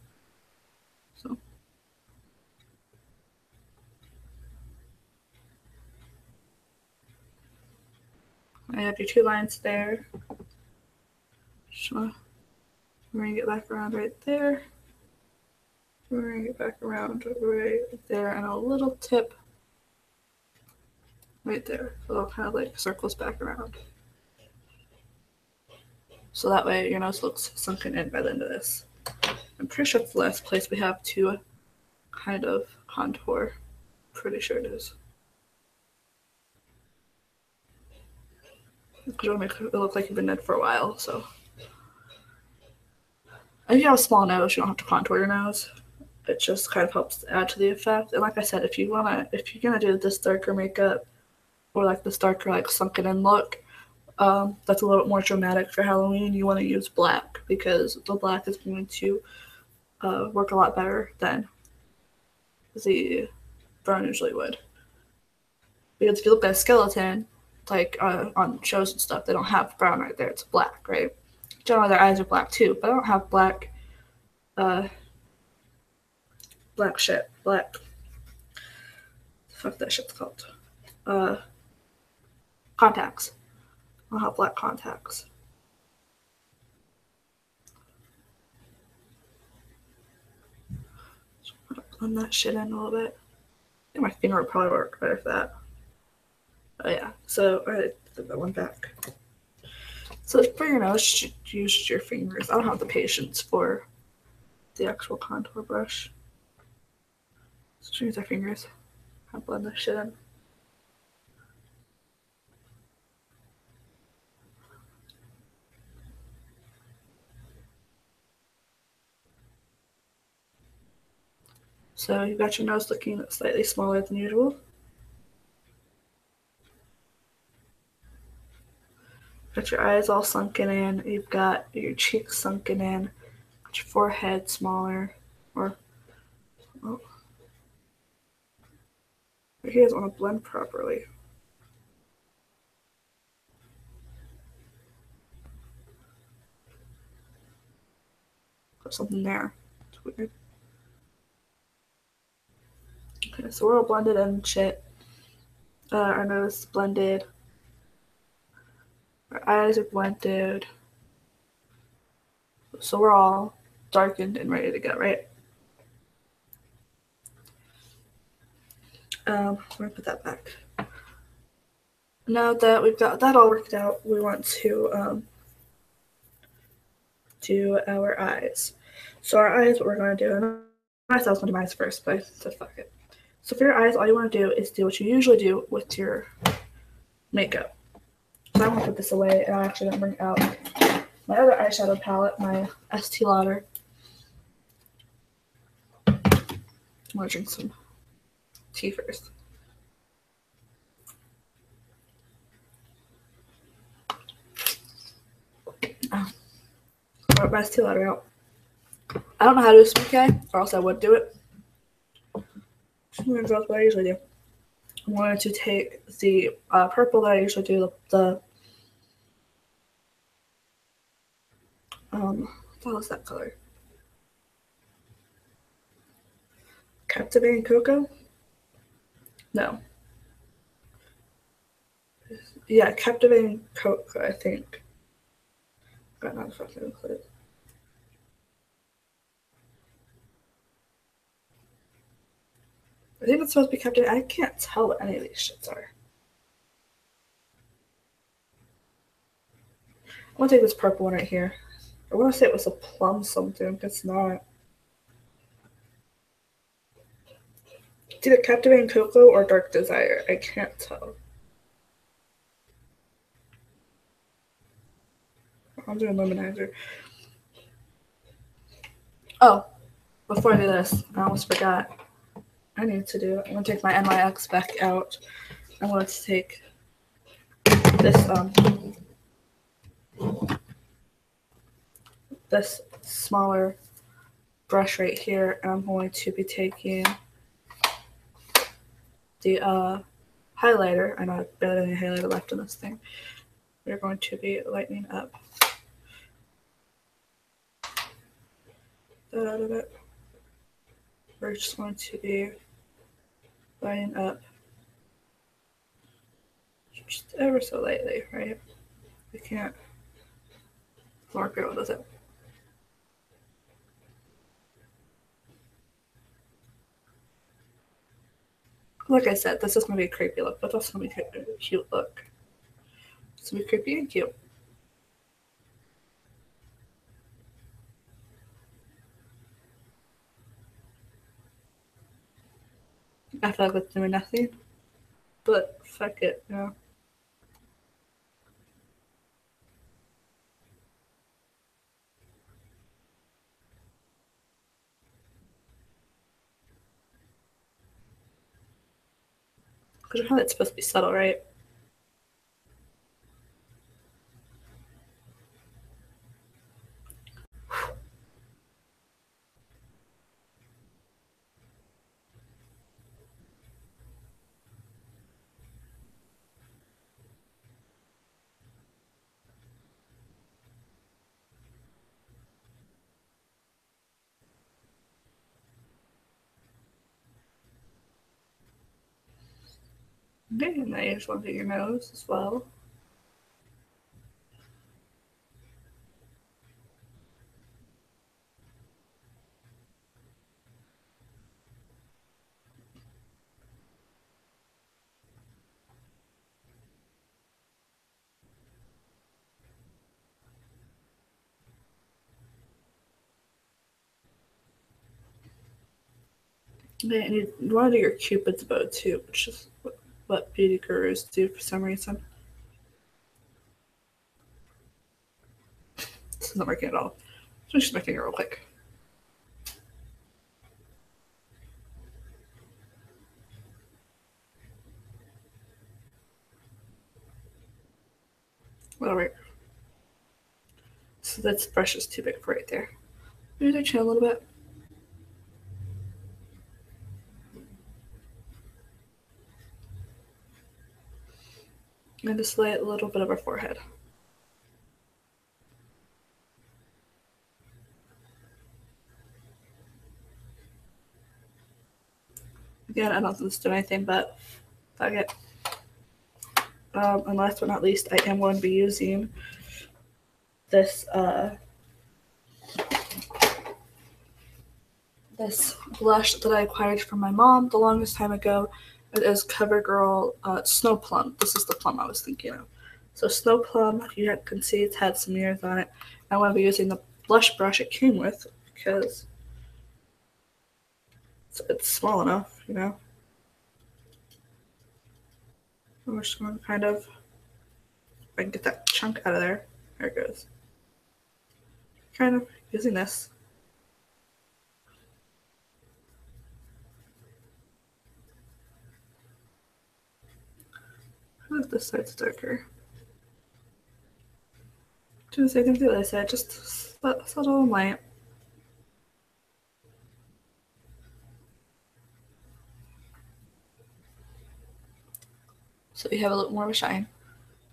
So. I have your two lines there. We're gonna get back around right there. We're gonna get back around right there, and a little tip right there. So it kind of like circles back around. So that way your nose looks sunken in by the end of this. I'm pretty sure it's the last place we have to kind of contour. Pretty sure it is. Because it'll make it look like you've been dead for a while, so. If you have a small nose, you don't have to contour your nose. It just kind of helps add to the effect. And like I said, if you're gonna do this darker makeup or like this darker like sunken in look, that's a little bit more dramatic for Halloween. You want to use black because the black is going to work a lot better than the brown usually would. Because if you look at a skeleton, like on shows and stuff, they don't have brown right there. It's black, right? Generally, their eyes are black too, but I don't have black. Black. Fuck that shit's called. Contacts. I'll have black contacts. Blend that shit in a little bit. I think my finger would probably work better for that. Oh yeah, so I put that one back. So for your nose, use your fingers. I don't have the patience for the actual contour brush. So just use our fingers. I'll blend this shit in. So you've got your nose looking slightly smaller than usual. Got your eyes all sunken in. You've got your cheeks sunken in. Got your forehead smaller. Or, oh, he doesn't want to blend properly. Got something there. It's weird. Okay, so we're all blended and shit. Our nose is blended. Our eyes are blended. So we're all darkened and ready to go, right? We're gonna put that back. Now that we've got that all worked out, we want to do our eyes. So our eyes, what we're gonna do, and I thought I was gonna do my eyes first, but I said fuck it. So for your eyes, all you want to do is do what you usually do with your makeup. So I'm gonna put this away, and I actually didn't bring out my other eyeshadow palette, my Estee Lauder. I'm gonna drink some tea first. Oh. Got my Estee Lauder out. I don't know how to do this okay, or else I would do it. I'm gonna go with what I usually do. I'm going to take the purple that I usually do, the what the hell is that color? Captivating Cocoa? No. Yeah, Captivating Cocoa, I think. Got not fucking clue. I think it's supposed to be Captivating. I can't tell what any of these shits are. I'm gonna take this purple one right here. I want to say it was a plum something, but it's not. It's either Captivating Cocoa or Dark Desire. I can't tell. I'm doing Luminizer. Oh, before I do this, I almost forgot. I need to do it. I'm gonna take my NYX back out. I want to take this smaller brush right here, and I'm going to be taking the highlighter. I know I barely have any highlighter left in this thing. We're going to be lightening up that out of it. We're just going to be lighting up just ever so lightly, right? We can't. More girl does it. Like I said, this is going to be a creepy look, but that's going to be a cute look. It's going to be creepy and cute. I feel like it's doing nothing, but fuck it, you know. Because I know it's supposed to be subtle, right? Very nice. One to your nose as well. Okay, and you want to do your Cupid's bow too, which is what beauty gurus do for some reason. This isn't working at all. So I'm just making it real quick. work. So this brush is too big for right there. Maybe their chin a little bit. And just lay a little bit of our forehead. Again, I don't think this did anything but fuck it. And last but not least, I am going to be using this this blush that I acquired from my mom the longest time ago. It is CoverGirl Snow Plum. This is the plum I was thinking of. So Snow Plum, you can see it's had some years on it. I'm going to be using the blush brush it came with because it's small enough, you know. I'm just going to kind of, if I can get that chunk out of there. There it goes. Kind of using this. I think this side's darker. Do the same thing to the other side, just subtle and light. So you have a little more of a shine,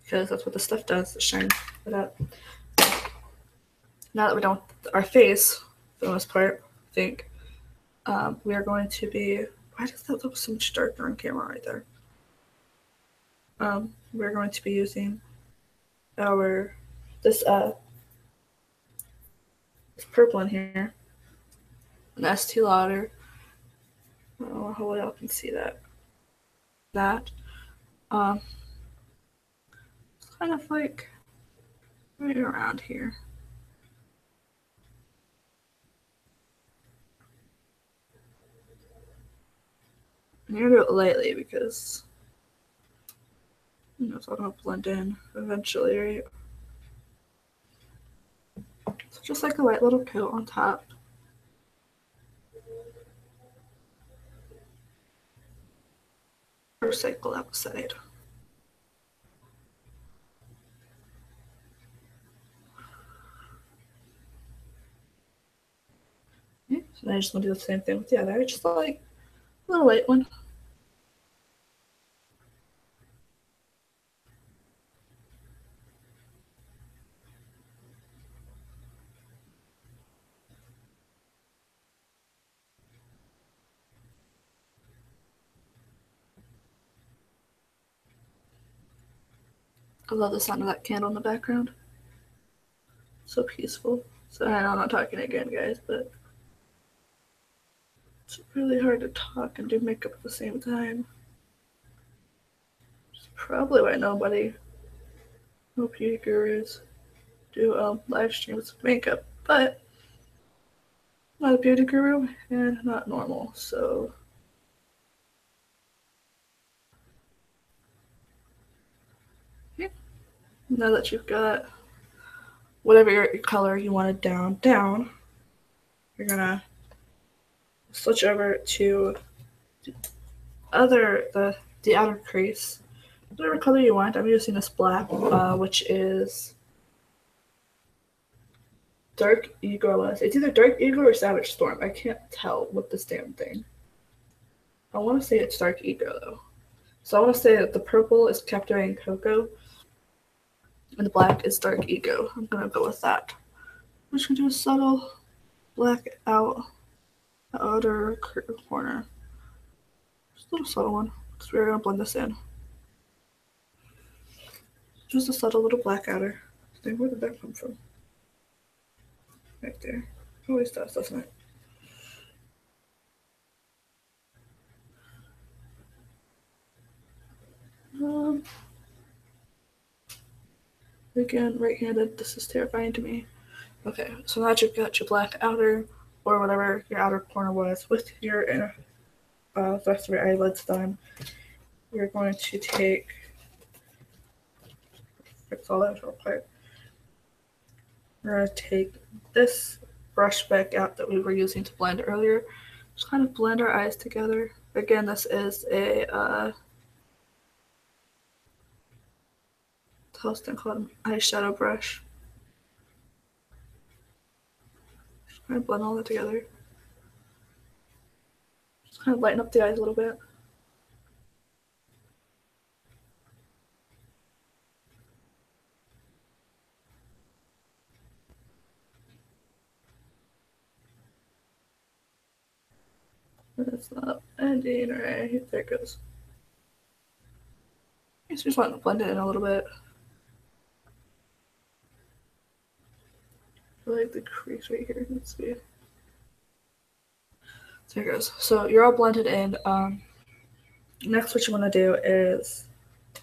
because that's what this stuff does, it shines it up. Now that we're done with our face, for the most part, I think, we are going to be, why does that look so much darker on camera right there? We're going to be using this purple in here, an Estee Lauder. I don't know how y'all can see that. It's kind of like right around here. I'm gonna do it lightly because it's all gonna blend in eventually, right? So just like a light little coat on top. Or cycle outside. Okay, so I just want to do the same thing with the other, just like a little light one. I love the sound of that candle in the background. So peaceful. So I know I'm not talking again, guys, but it's really hard to talk and do makeup at the same time. It's probably why no beauty gurus do live streams with makeup, but I'm not a beauty guru and not normal, so yeah. Now that you've got whatever your color you wanted down, you're gonna switch over to the outer crease. Whatever color you want. I'm using this black, which is Dark Eagle. I want to say it's either Dark Eagle or Savage Storm. I can't tell with this damn thing. I want to say it's Dark Eagle though. So I want to say that the purple is Captivating Cocoa, and the black is Dark Ego. I'm gonna go with that. I'm just gonna do a subtle black out the outer corner. Just a little subtle one, because we're gonna blend this in. Just a subtle little black outer. Where did that come from? Right there. Always does, doesn't it? Again, right-handed, this is terrifying to me. Okay, so now that you've got your black outer, or whatever your outer corner was, with your inner, the rest of your eyelids done, you're going to fix all that real quick. We're going to take this brush back out that we were using to blend earlier. Just kind of blend our eyes together. Again, this is a called thing called an eyeshadow brush. Just kind of blend all that together. Just kind of lighten up the eyes a little bit. That's not ending, right? There it goes. I guess we just want to blend it in a little bit. I like the crease right here. Let's see. There it goes. So you're all blended in. Next, what you want to do is,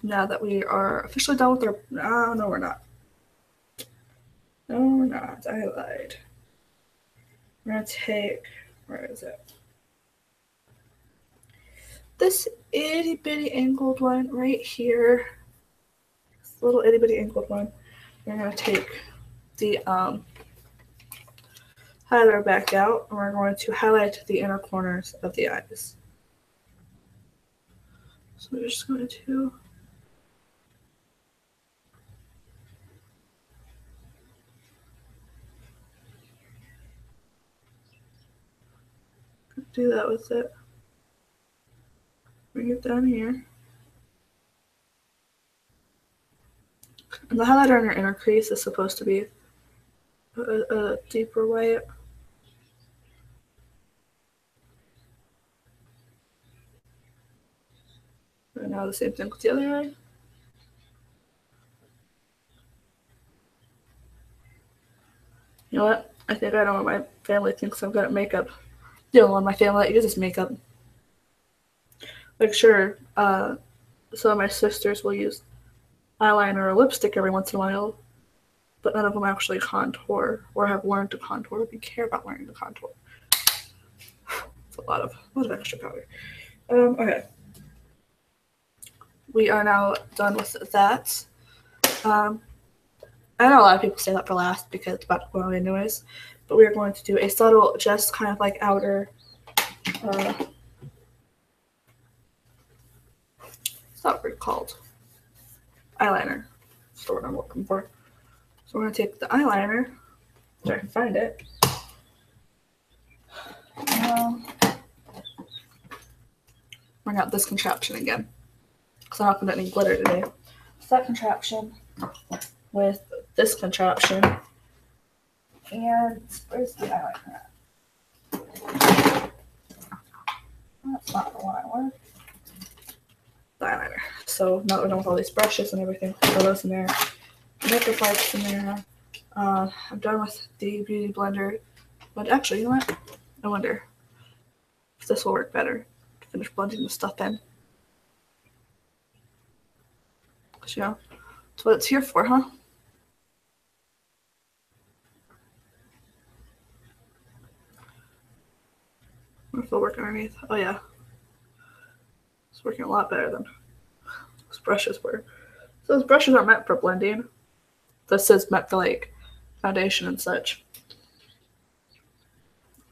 now that we are officially done with our, no, we're not. No, we're not. I lied. We're gonna take, where is it? This itty bitty angled one right here. This little itty bitty angled one. We're gonna take the highlighter back out, and we're going to highlight the inner corners of the eyes. So we're just going to do that with it. Bring it down here. And the highlighter in your inner crease is supposed to be a deeper white. And now the same thing with the other eye. You know what? I think I know what my family thinks I'm good at makeup. The only one in my family that uses makeup. Like, sure, some of my sisters will use eyeliner or lipstick every once in a while, but none of them actually contour or have learned to contour or care about learning to contour. It's a lot of extra powder. Okay. We are now done with that. I know a lot of people say that for last because it's about to go away anyways, but we are going to do a subtle, just kind of like outer, it's not what it's called, eyeliner. That's the word I'm looking for. So we're going to take the eyeliner, if I can find it. Bring out this contraption again, because I'm not going to any glitter today. So that contraption with this contraption, and where's the eyeliner at? That's not the one I want. The eyeliner. So now that we're done with all these brushes and everything, throw those in there. Makeup wipes in there. I'm done with the Beauty Blender. But actually, you know what? I wonder if this will work better to finish blending the stuff in. Because, you know, that's what it's here for, huh? I wonder if it'll work underneath. Oh, yeah. It's working a lot better than those brushes were. So those brushes aren't meant for blending. This is meant for, like, foundation and such.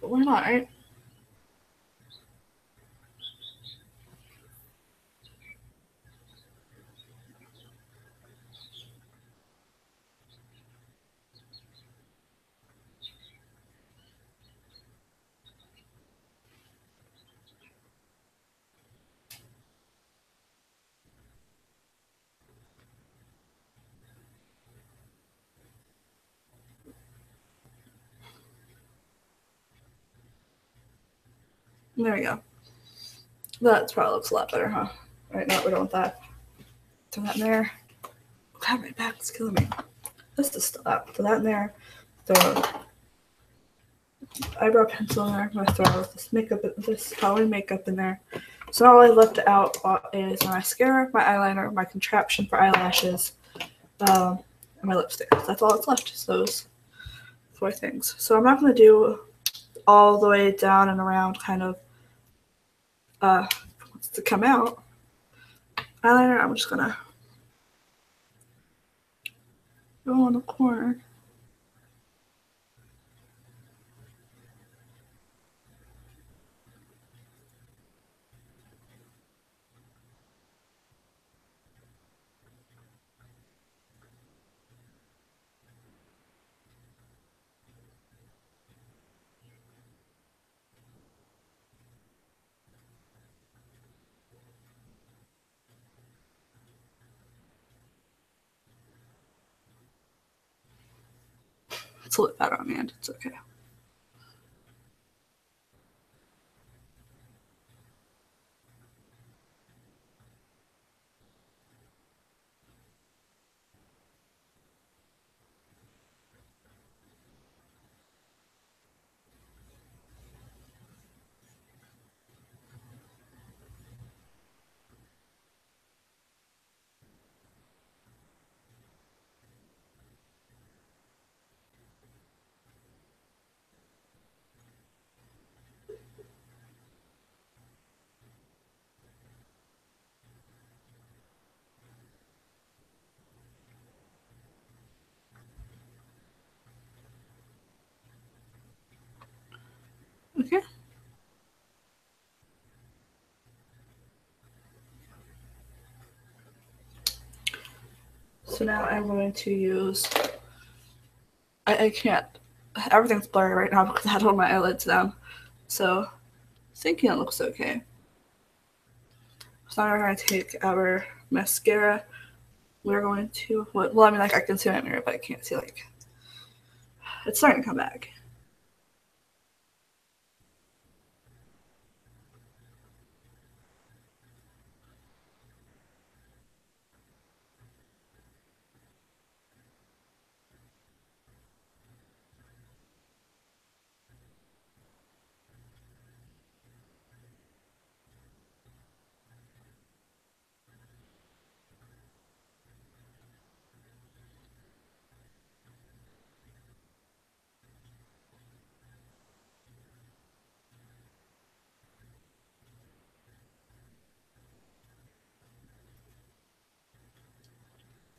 But why not, right? There we go. That probably looks a lot better, huh? Right now we're done with that. Throw that in there. God, my back is killing me. This is stuff. Throw that in there. Throw eyebrow pencil in there. I'm gonna throw this Halloween makeup in there. So now all I left out is my mascara, my eyeliner, my contraption for eyelashes, and my lipstick. That's all that's left. Is those 4 things. So I'm not gonna do all the way down and around, kind of. Wants to come out. Eyeliner. I'm just gonna go on the corner. It's a little bad on my end. It's okay. Okay. So now I'm going to use. I can't. Everything's blurry right now because I had all my eyelids down. So thinking it looks okay. So now we're going to take our mascara. We're going to. Well, I mean, like I can see my mirror, but I can't see like. It's starting to come back.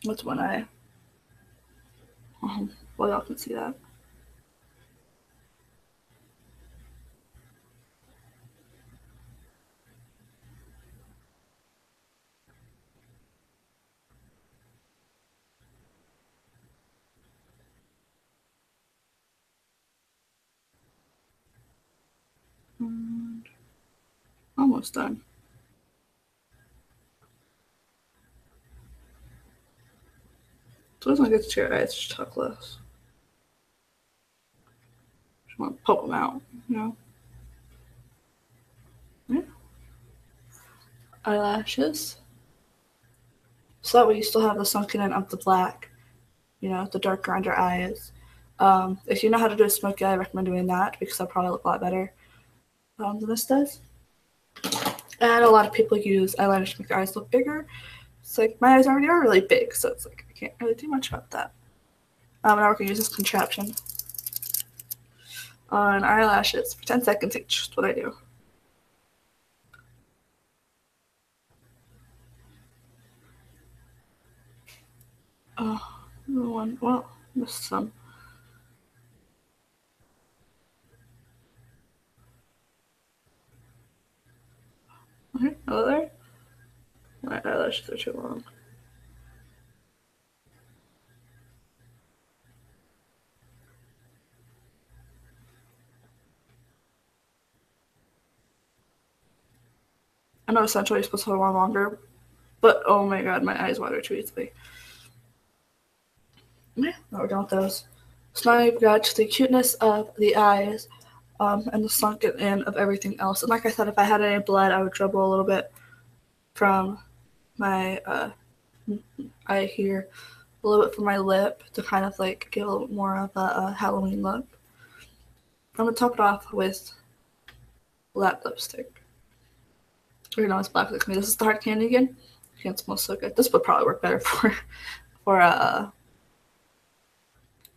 That's one eye. Well, y'all can see that. And almost done. So as long as it gets to your eyes, just talk less. Just want to poke them out, you know? Yeah. Eyelashes. So that way you still have the sunken in of the black, you know, the dark around your eyes. If you know how to do a smoky eye, I recommend doing that because that'll probably look a lot better than this does. And a lot of people use eyeliner to make their eyes look bigger. It's like my eyes already are really big, so it's like I can't really do much about that. Now we're going to use this contraption on eyelashes for 10 seconds each. Just what I do. Oh, one. Well, missed some. Okay, hello there. My eyelashes are too long. I know essentially you're supposed to hold on longer, but oh my god, my eyes water too easily. Yeah, now we're done with those. So now you've got the cuteness of the eyes and the sunken in of everything else. And like I said, if I had any blood, I would dribble a little bit from my eye here, a little bit from my lip to kind of like give a little more of a Halloween look. I'm going to top it off with black lipstick. Or no, it's black lipstick. This is the hard candy again. Can't smell so good. This would probably work better for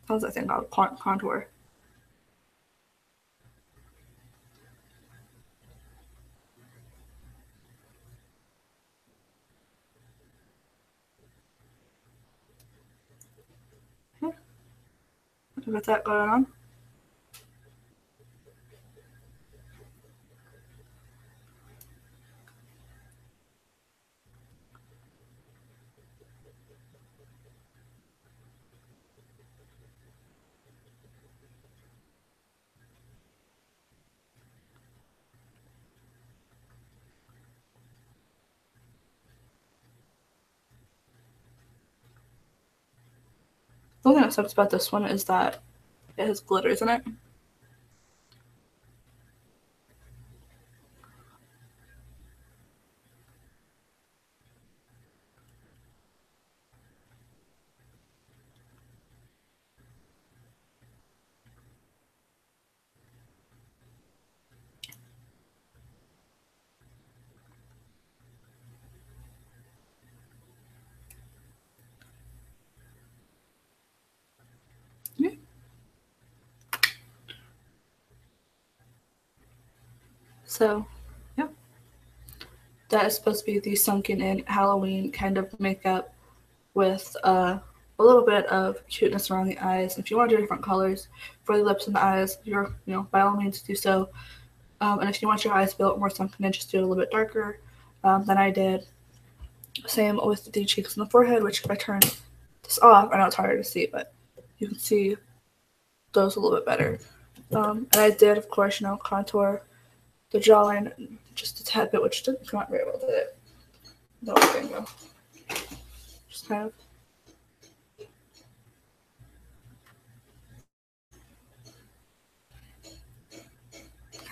how's that thing called? Contour. Yeah, I got that going on. The only thing that sucks about this one is that It has glitters in it. Yeah. So, yeah. That is supposed to be the sunken in Halloween kind of makeup with a little bit of cuteness around the eyes. If you want to do different colors for the lips and the eyes, you're, by all means do so. And if you want your eyes to be a little more sunken in, just do it a little bit darker than I did. Same with the cheeks and the forehead, which if I turn this off, I know it's harder to see, but you can see those a little bit better. And I did, of course, contour the jawline just a tad bit, which didn't come out very well, did it? No, bingo. Just kind of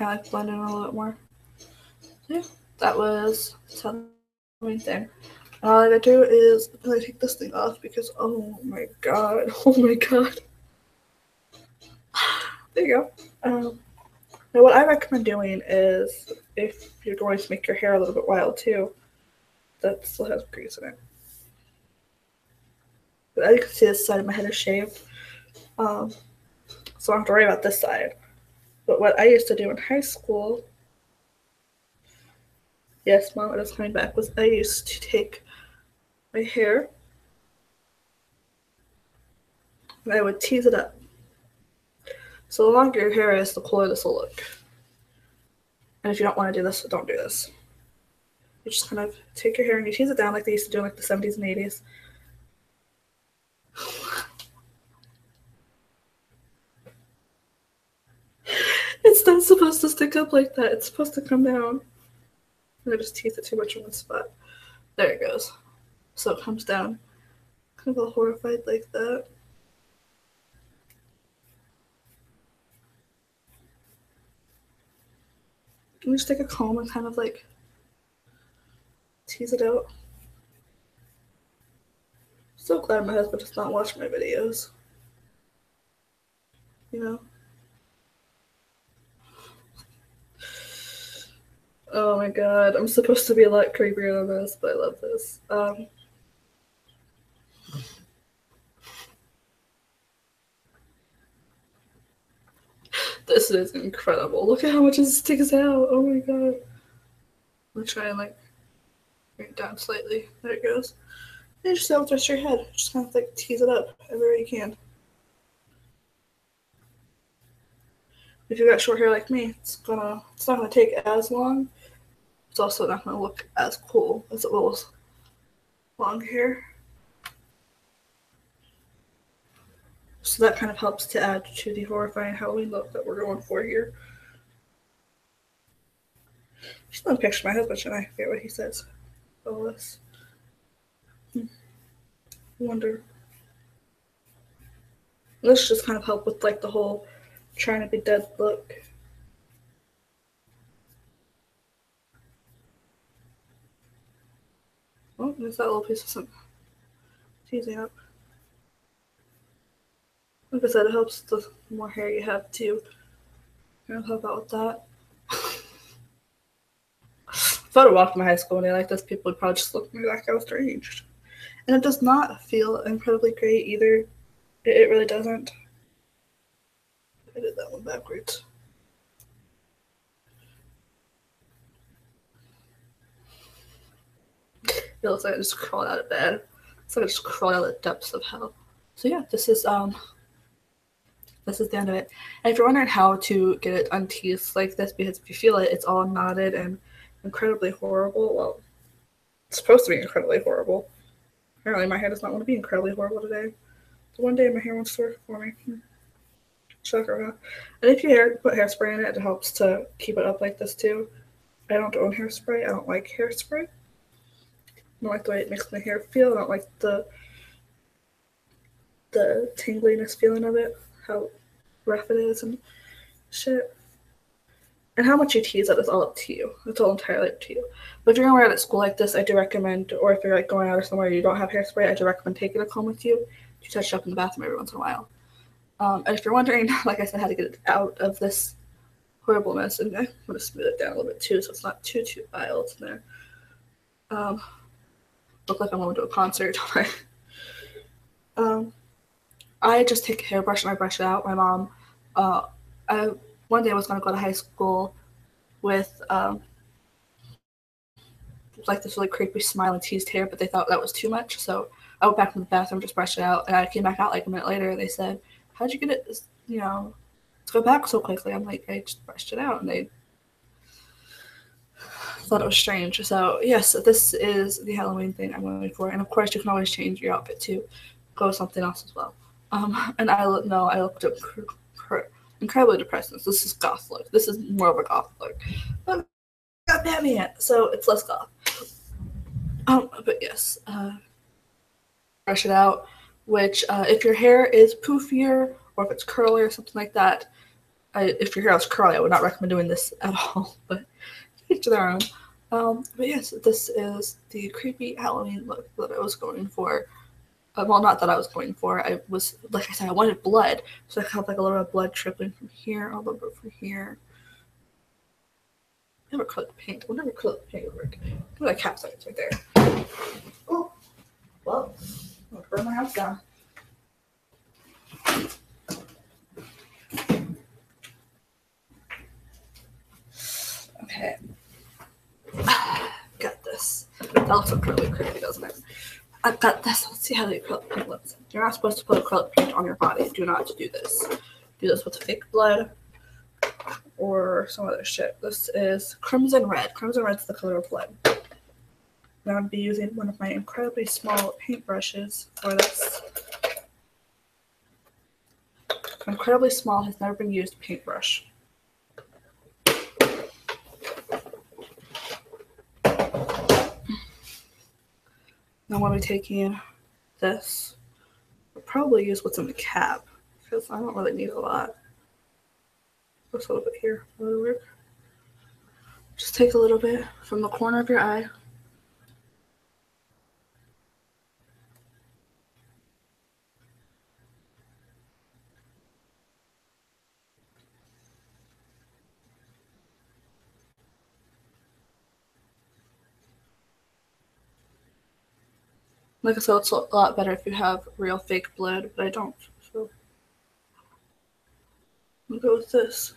like blend in a little bit more. So yeah, that was the main thing. All I gotta do is really take this thing off because oh my god, there you go. Now what I recommend doing is if you're going to make your hair a little bit wild too, that still has grease in it. But as you can see, this side of my head is shaved, so I don't have to worry about this side. But what I used to do in high school, yes, Mom, it is coming back, was I used to take my hair and I would tease it up. So the longer your hair is, the cooler this will look. And if you don't want to do this, don't do this. You just kind of take your hair and you tease it down like they used to do in like the 70s and 80s. It's not supposed to stick up like that. It's supposed to come down. And I just tease it too much in one spot. There it goes. So it comes down. Kind of all horrified like that. Can we just take a comb and kind of like tease it out? So glad my husband does not watch my videos. Oh my god, I'm supposed to be a lot creepier than this, but I love this. This is incredible. Look at how much it sticks out. Oh my god. I'm gonna try and like bring it down slightly. There it goes. And just don't touch your head. Just kind of like tease it up everywhere you can. If you got short hair like me, it's not gonna take as long. It's also not gonna look as cool as it will with long hair. So that kind of helps to add to the horrifying Halloween look that we're going for here. Just want to picture my husband, and I forget what he says. Oh, this. Wonder. This just kind of help with like the whole trying to be dead look. Oh, there's that little piece of some teasing up. Like I said, it helps the more hair you have too. I'll help out with that. If I would have walked in my high school and they like this, people would probably just look at me like I was deranged. And it does not feel incredibly great either. It really doesn't. I did that one backwards. It looks like I just crawled out of bed. It's like I just crawled out of the depths of hell. So yeah, this is the end of it. And if you're wondering how to get it unteased like this, because if you feel it, it's all knotted and incredibly horrible. Well, it's supposed to be incredibly horrible. Apparently my hair does not want to be incredibly horrible today. So one day my hair wants to work for me. Shocker, huh? And if you put hairspray in it, it helps to keep it up like this too. I don't own hairspray. I don't like hairspray. I don't like the way it makes my hair feel. I don't like the tingliness feeling of it. How rough it is and shit. And how much you tease it is all up to you. It's all entirely up to you. But if you're gonna wear it at school like this, I do recommend, or if you're like going out or somewhere you don't have hairspray, I do recommend taking a comb with you to touch it up in the bathroom every once in a while. And if you're wondering, like I said, how to get it out of this horribleness, and I'm gonna smooth it down a little bit too, so it's not too wild in there. Look like I'm going to a concert. I just take a hairbrush and I brush it out. My mom, one day I was going to go to high school with like this really creepy smile and teased hair, but they thought that was too much. So I went back in the bathroom, just brushed it out, and I came back out like a minute later. And they said, "How'd you get it? To go back so quickly?" I'm like, "I just brushed it out," and they thought it was strange. So yes, this is the Halloween thing I'm going for, and of course you can always change your outfit to go with something else as well. And I looked incredibly depressed. This is goth look. This is more of a goth look. But I got Batman, so it's less goth. But yes, brush it out. Which, if your hair is poofier or if it's curly or something like that, if your hair is curly, I would not recommend doing this at all. But each to their own. But yes, this is the creepy Halloween look that I was going for. Well, not that I was going for. I was, like I said, I wanted blood. So I have like a little bit of blood trickling from here, a little bit from here. I never acrylic paint. I wonder if acrylic paint would work. Look at that capsize right there. Oh, well, I'm gonna burn my house down. Okay. Got this. That looks incredibly creepy, doesn't it? I've got this. Let's see how the acrylic paint looks. You're not supposed to put acrylic paint on your body. Do not do this. Do this with fake blood or some other shit. This is Crimson Red. Crimson Red's the color of blood. Now I'll be using one of my incredibly small paintbrushes for this. An incredibly small, has never been used paintbrush. Now I'm going to be taking this. I'll probably use what's in the cap because I don't really need a lot. Just a little bit here. Just take a little bit from the corner of your eye. Like I said, it's a lot better if you have real fake blood, but I don't. So I'll go with this.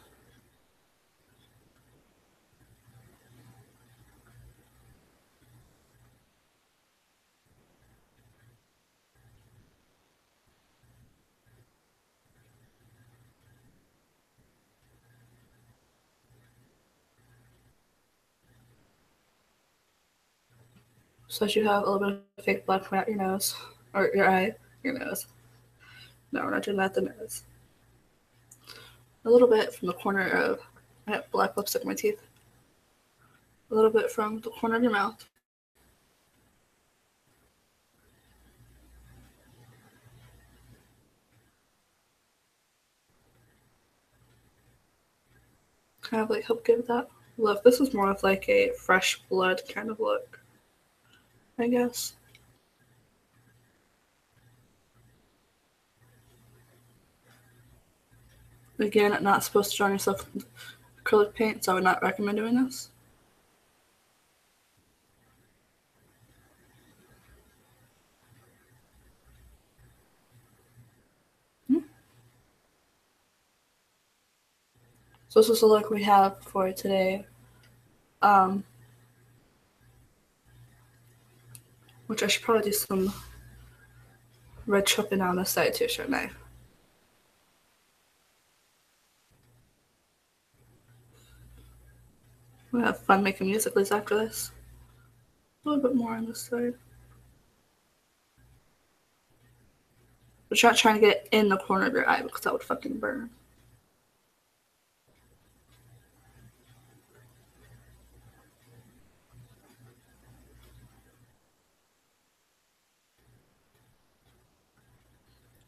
So that you have a little bit of fake blood coming out your nose, or your eye, your nose. No, we're not doing that, the nose. A little bit from the corner of, I have black lipstick in my teeth. A little bit from the corner of your mouth. Kind of like help give that look. This is more of like a fresh blood kind of look, I guess. Again, not supposed to draw yourself with acrylic paint, so I would not recommend doing this. So this is the look we have for today. Which I should probably do some red tripping on this side too, shouldn't I? We'll have fun making musicals after this. A little bit more on this side. But you're not trying to get it in the corner of your eye because that would fucking burn.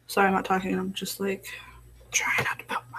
Sorry, I'm not talking. I'm just like trying not to poke my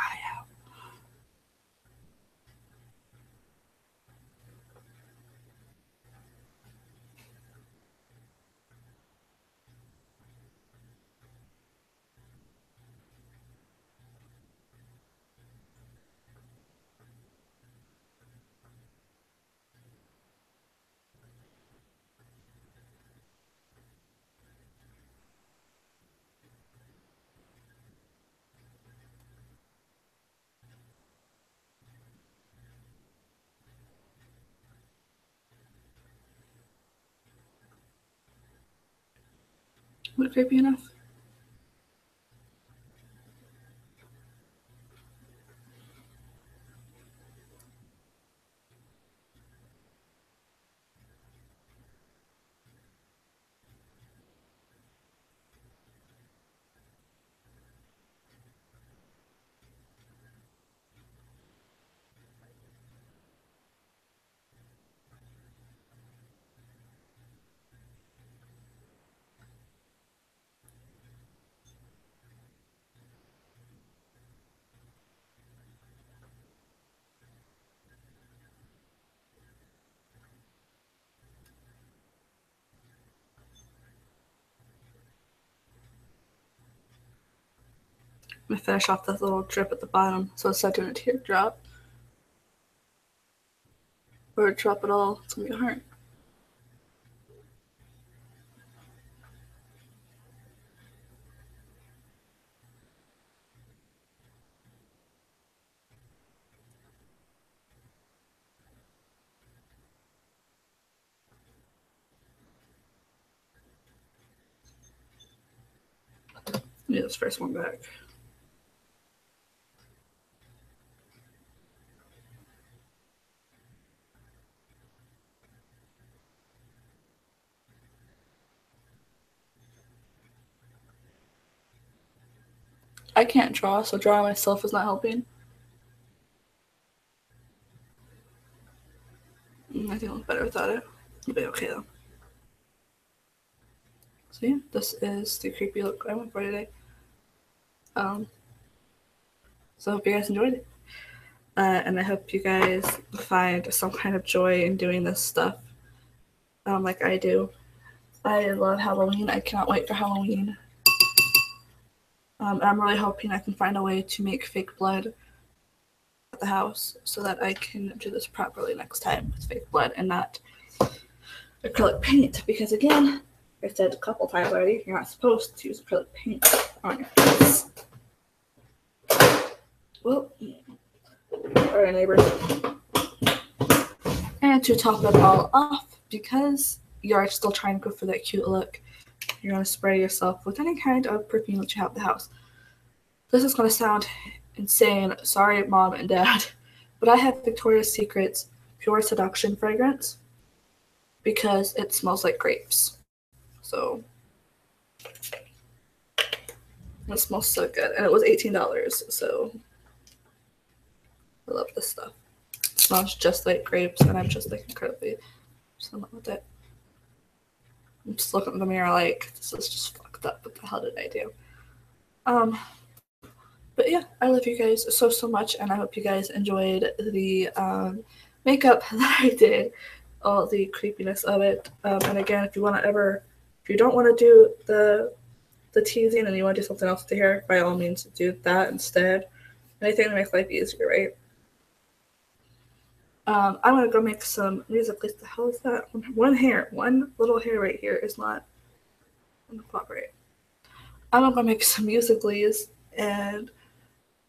Look creepy enough? I'm gonna finish off this little drip at the bottom, so instead of doing a teardrop or a drop at all, it's gonna be a heart. Get this first one back. I can't draw, so drawing myself is not helping. I think it looks better without it. It'll be okay though. So yeah, this is the creepy look I went for today. So I hope you guys enjoyed it. And I hope you guys find some kind of joy in doing this stuff like I do. I love Halloween. I cannot wait for Halloween. I'm really hoping I can find a way to make fake blood at the house so that I can do this properly next time with fake blood and not acrylic paint. Because again, I said a couple times already, you're not supposed to use acrylic paint on your face. Well, alright, neighbors. And to top it all off, because you're still trying to go for that cute look, you're going to spray yourself with any kind of perfume that you have in the house. This is going to sound insane. Sorry, Mom and Dad. But I have Victoria's Secret's Pure Seduction fragrance because it smells like grapes. So, it smells so good. And it was $18, so I love this stuff. It smells just like grapes, and I'm just like incredibly in love with it. I'm just looking in the mirror like, this is just fucked up. What the hell did I do? But yeah, I love you guys so much, and I hope you guys enjoyed the makeup that I did, all the creepiness of it. And again, if you don't want to do the teasing and you want to do something else with the hair, by all means do that instead. Anything to make life easier, right? I'm gonna go make some music. What the hell is that? One little hair right here is not gonna cooperate. I'm gonna go make some Musical.lys and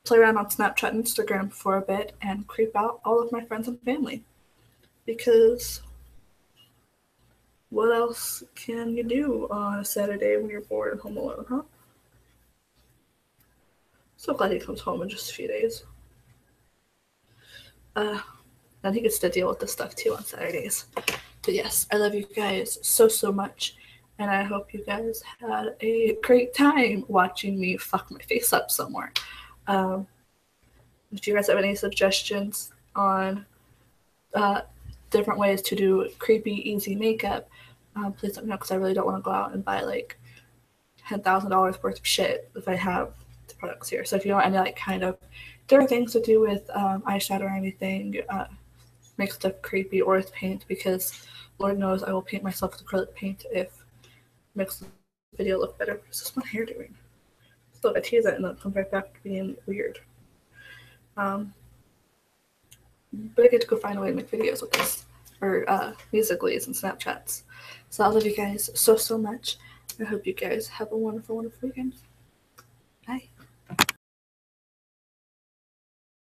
play around on Snapchat and Instagram for a bit and creep out all of my friends and family. Because what else can you do on a Saturday when you're bored and home alone, huh? So glad he comes home in just a few days. And he gets to deal with this stuff too on Saturdays. But yes, I love you guys so much. And I hope you guys had a great time watching me fuck my face up somewhere. If you guys have any suggestions on different ways to do creepy, easy makeup, please let me know, because I really don't want to go out and buy like $10,000 worth of shit if I have the products here. So if you want any like kind of different things to do with eyeshadow or anything, make stuff creepy, or with paint, because Lord knows I will paint myself with acrylic paint if it makes the video look better. What's this one hair doing? So if I tease it and then it comes right back to being weird. But I get to go find a way to make videos with this, or Musical.lys and Snapchats. So I love you guys so much. I hope you guys have a wonderful weekend.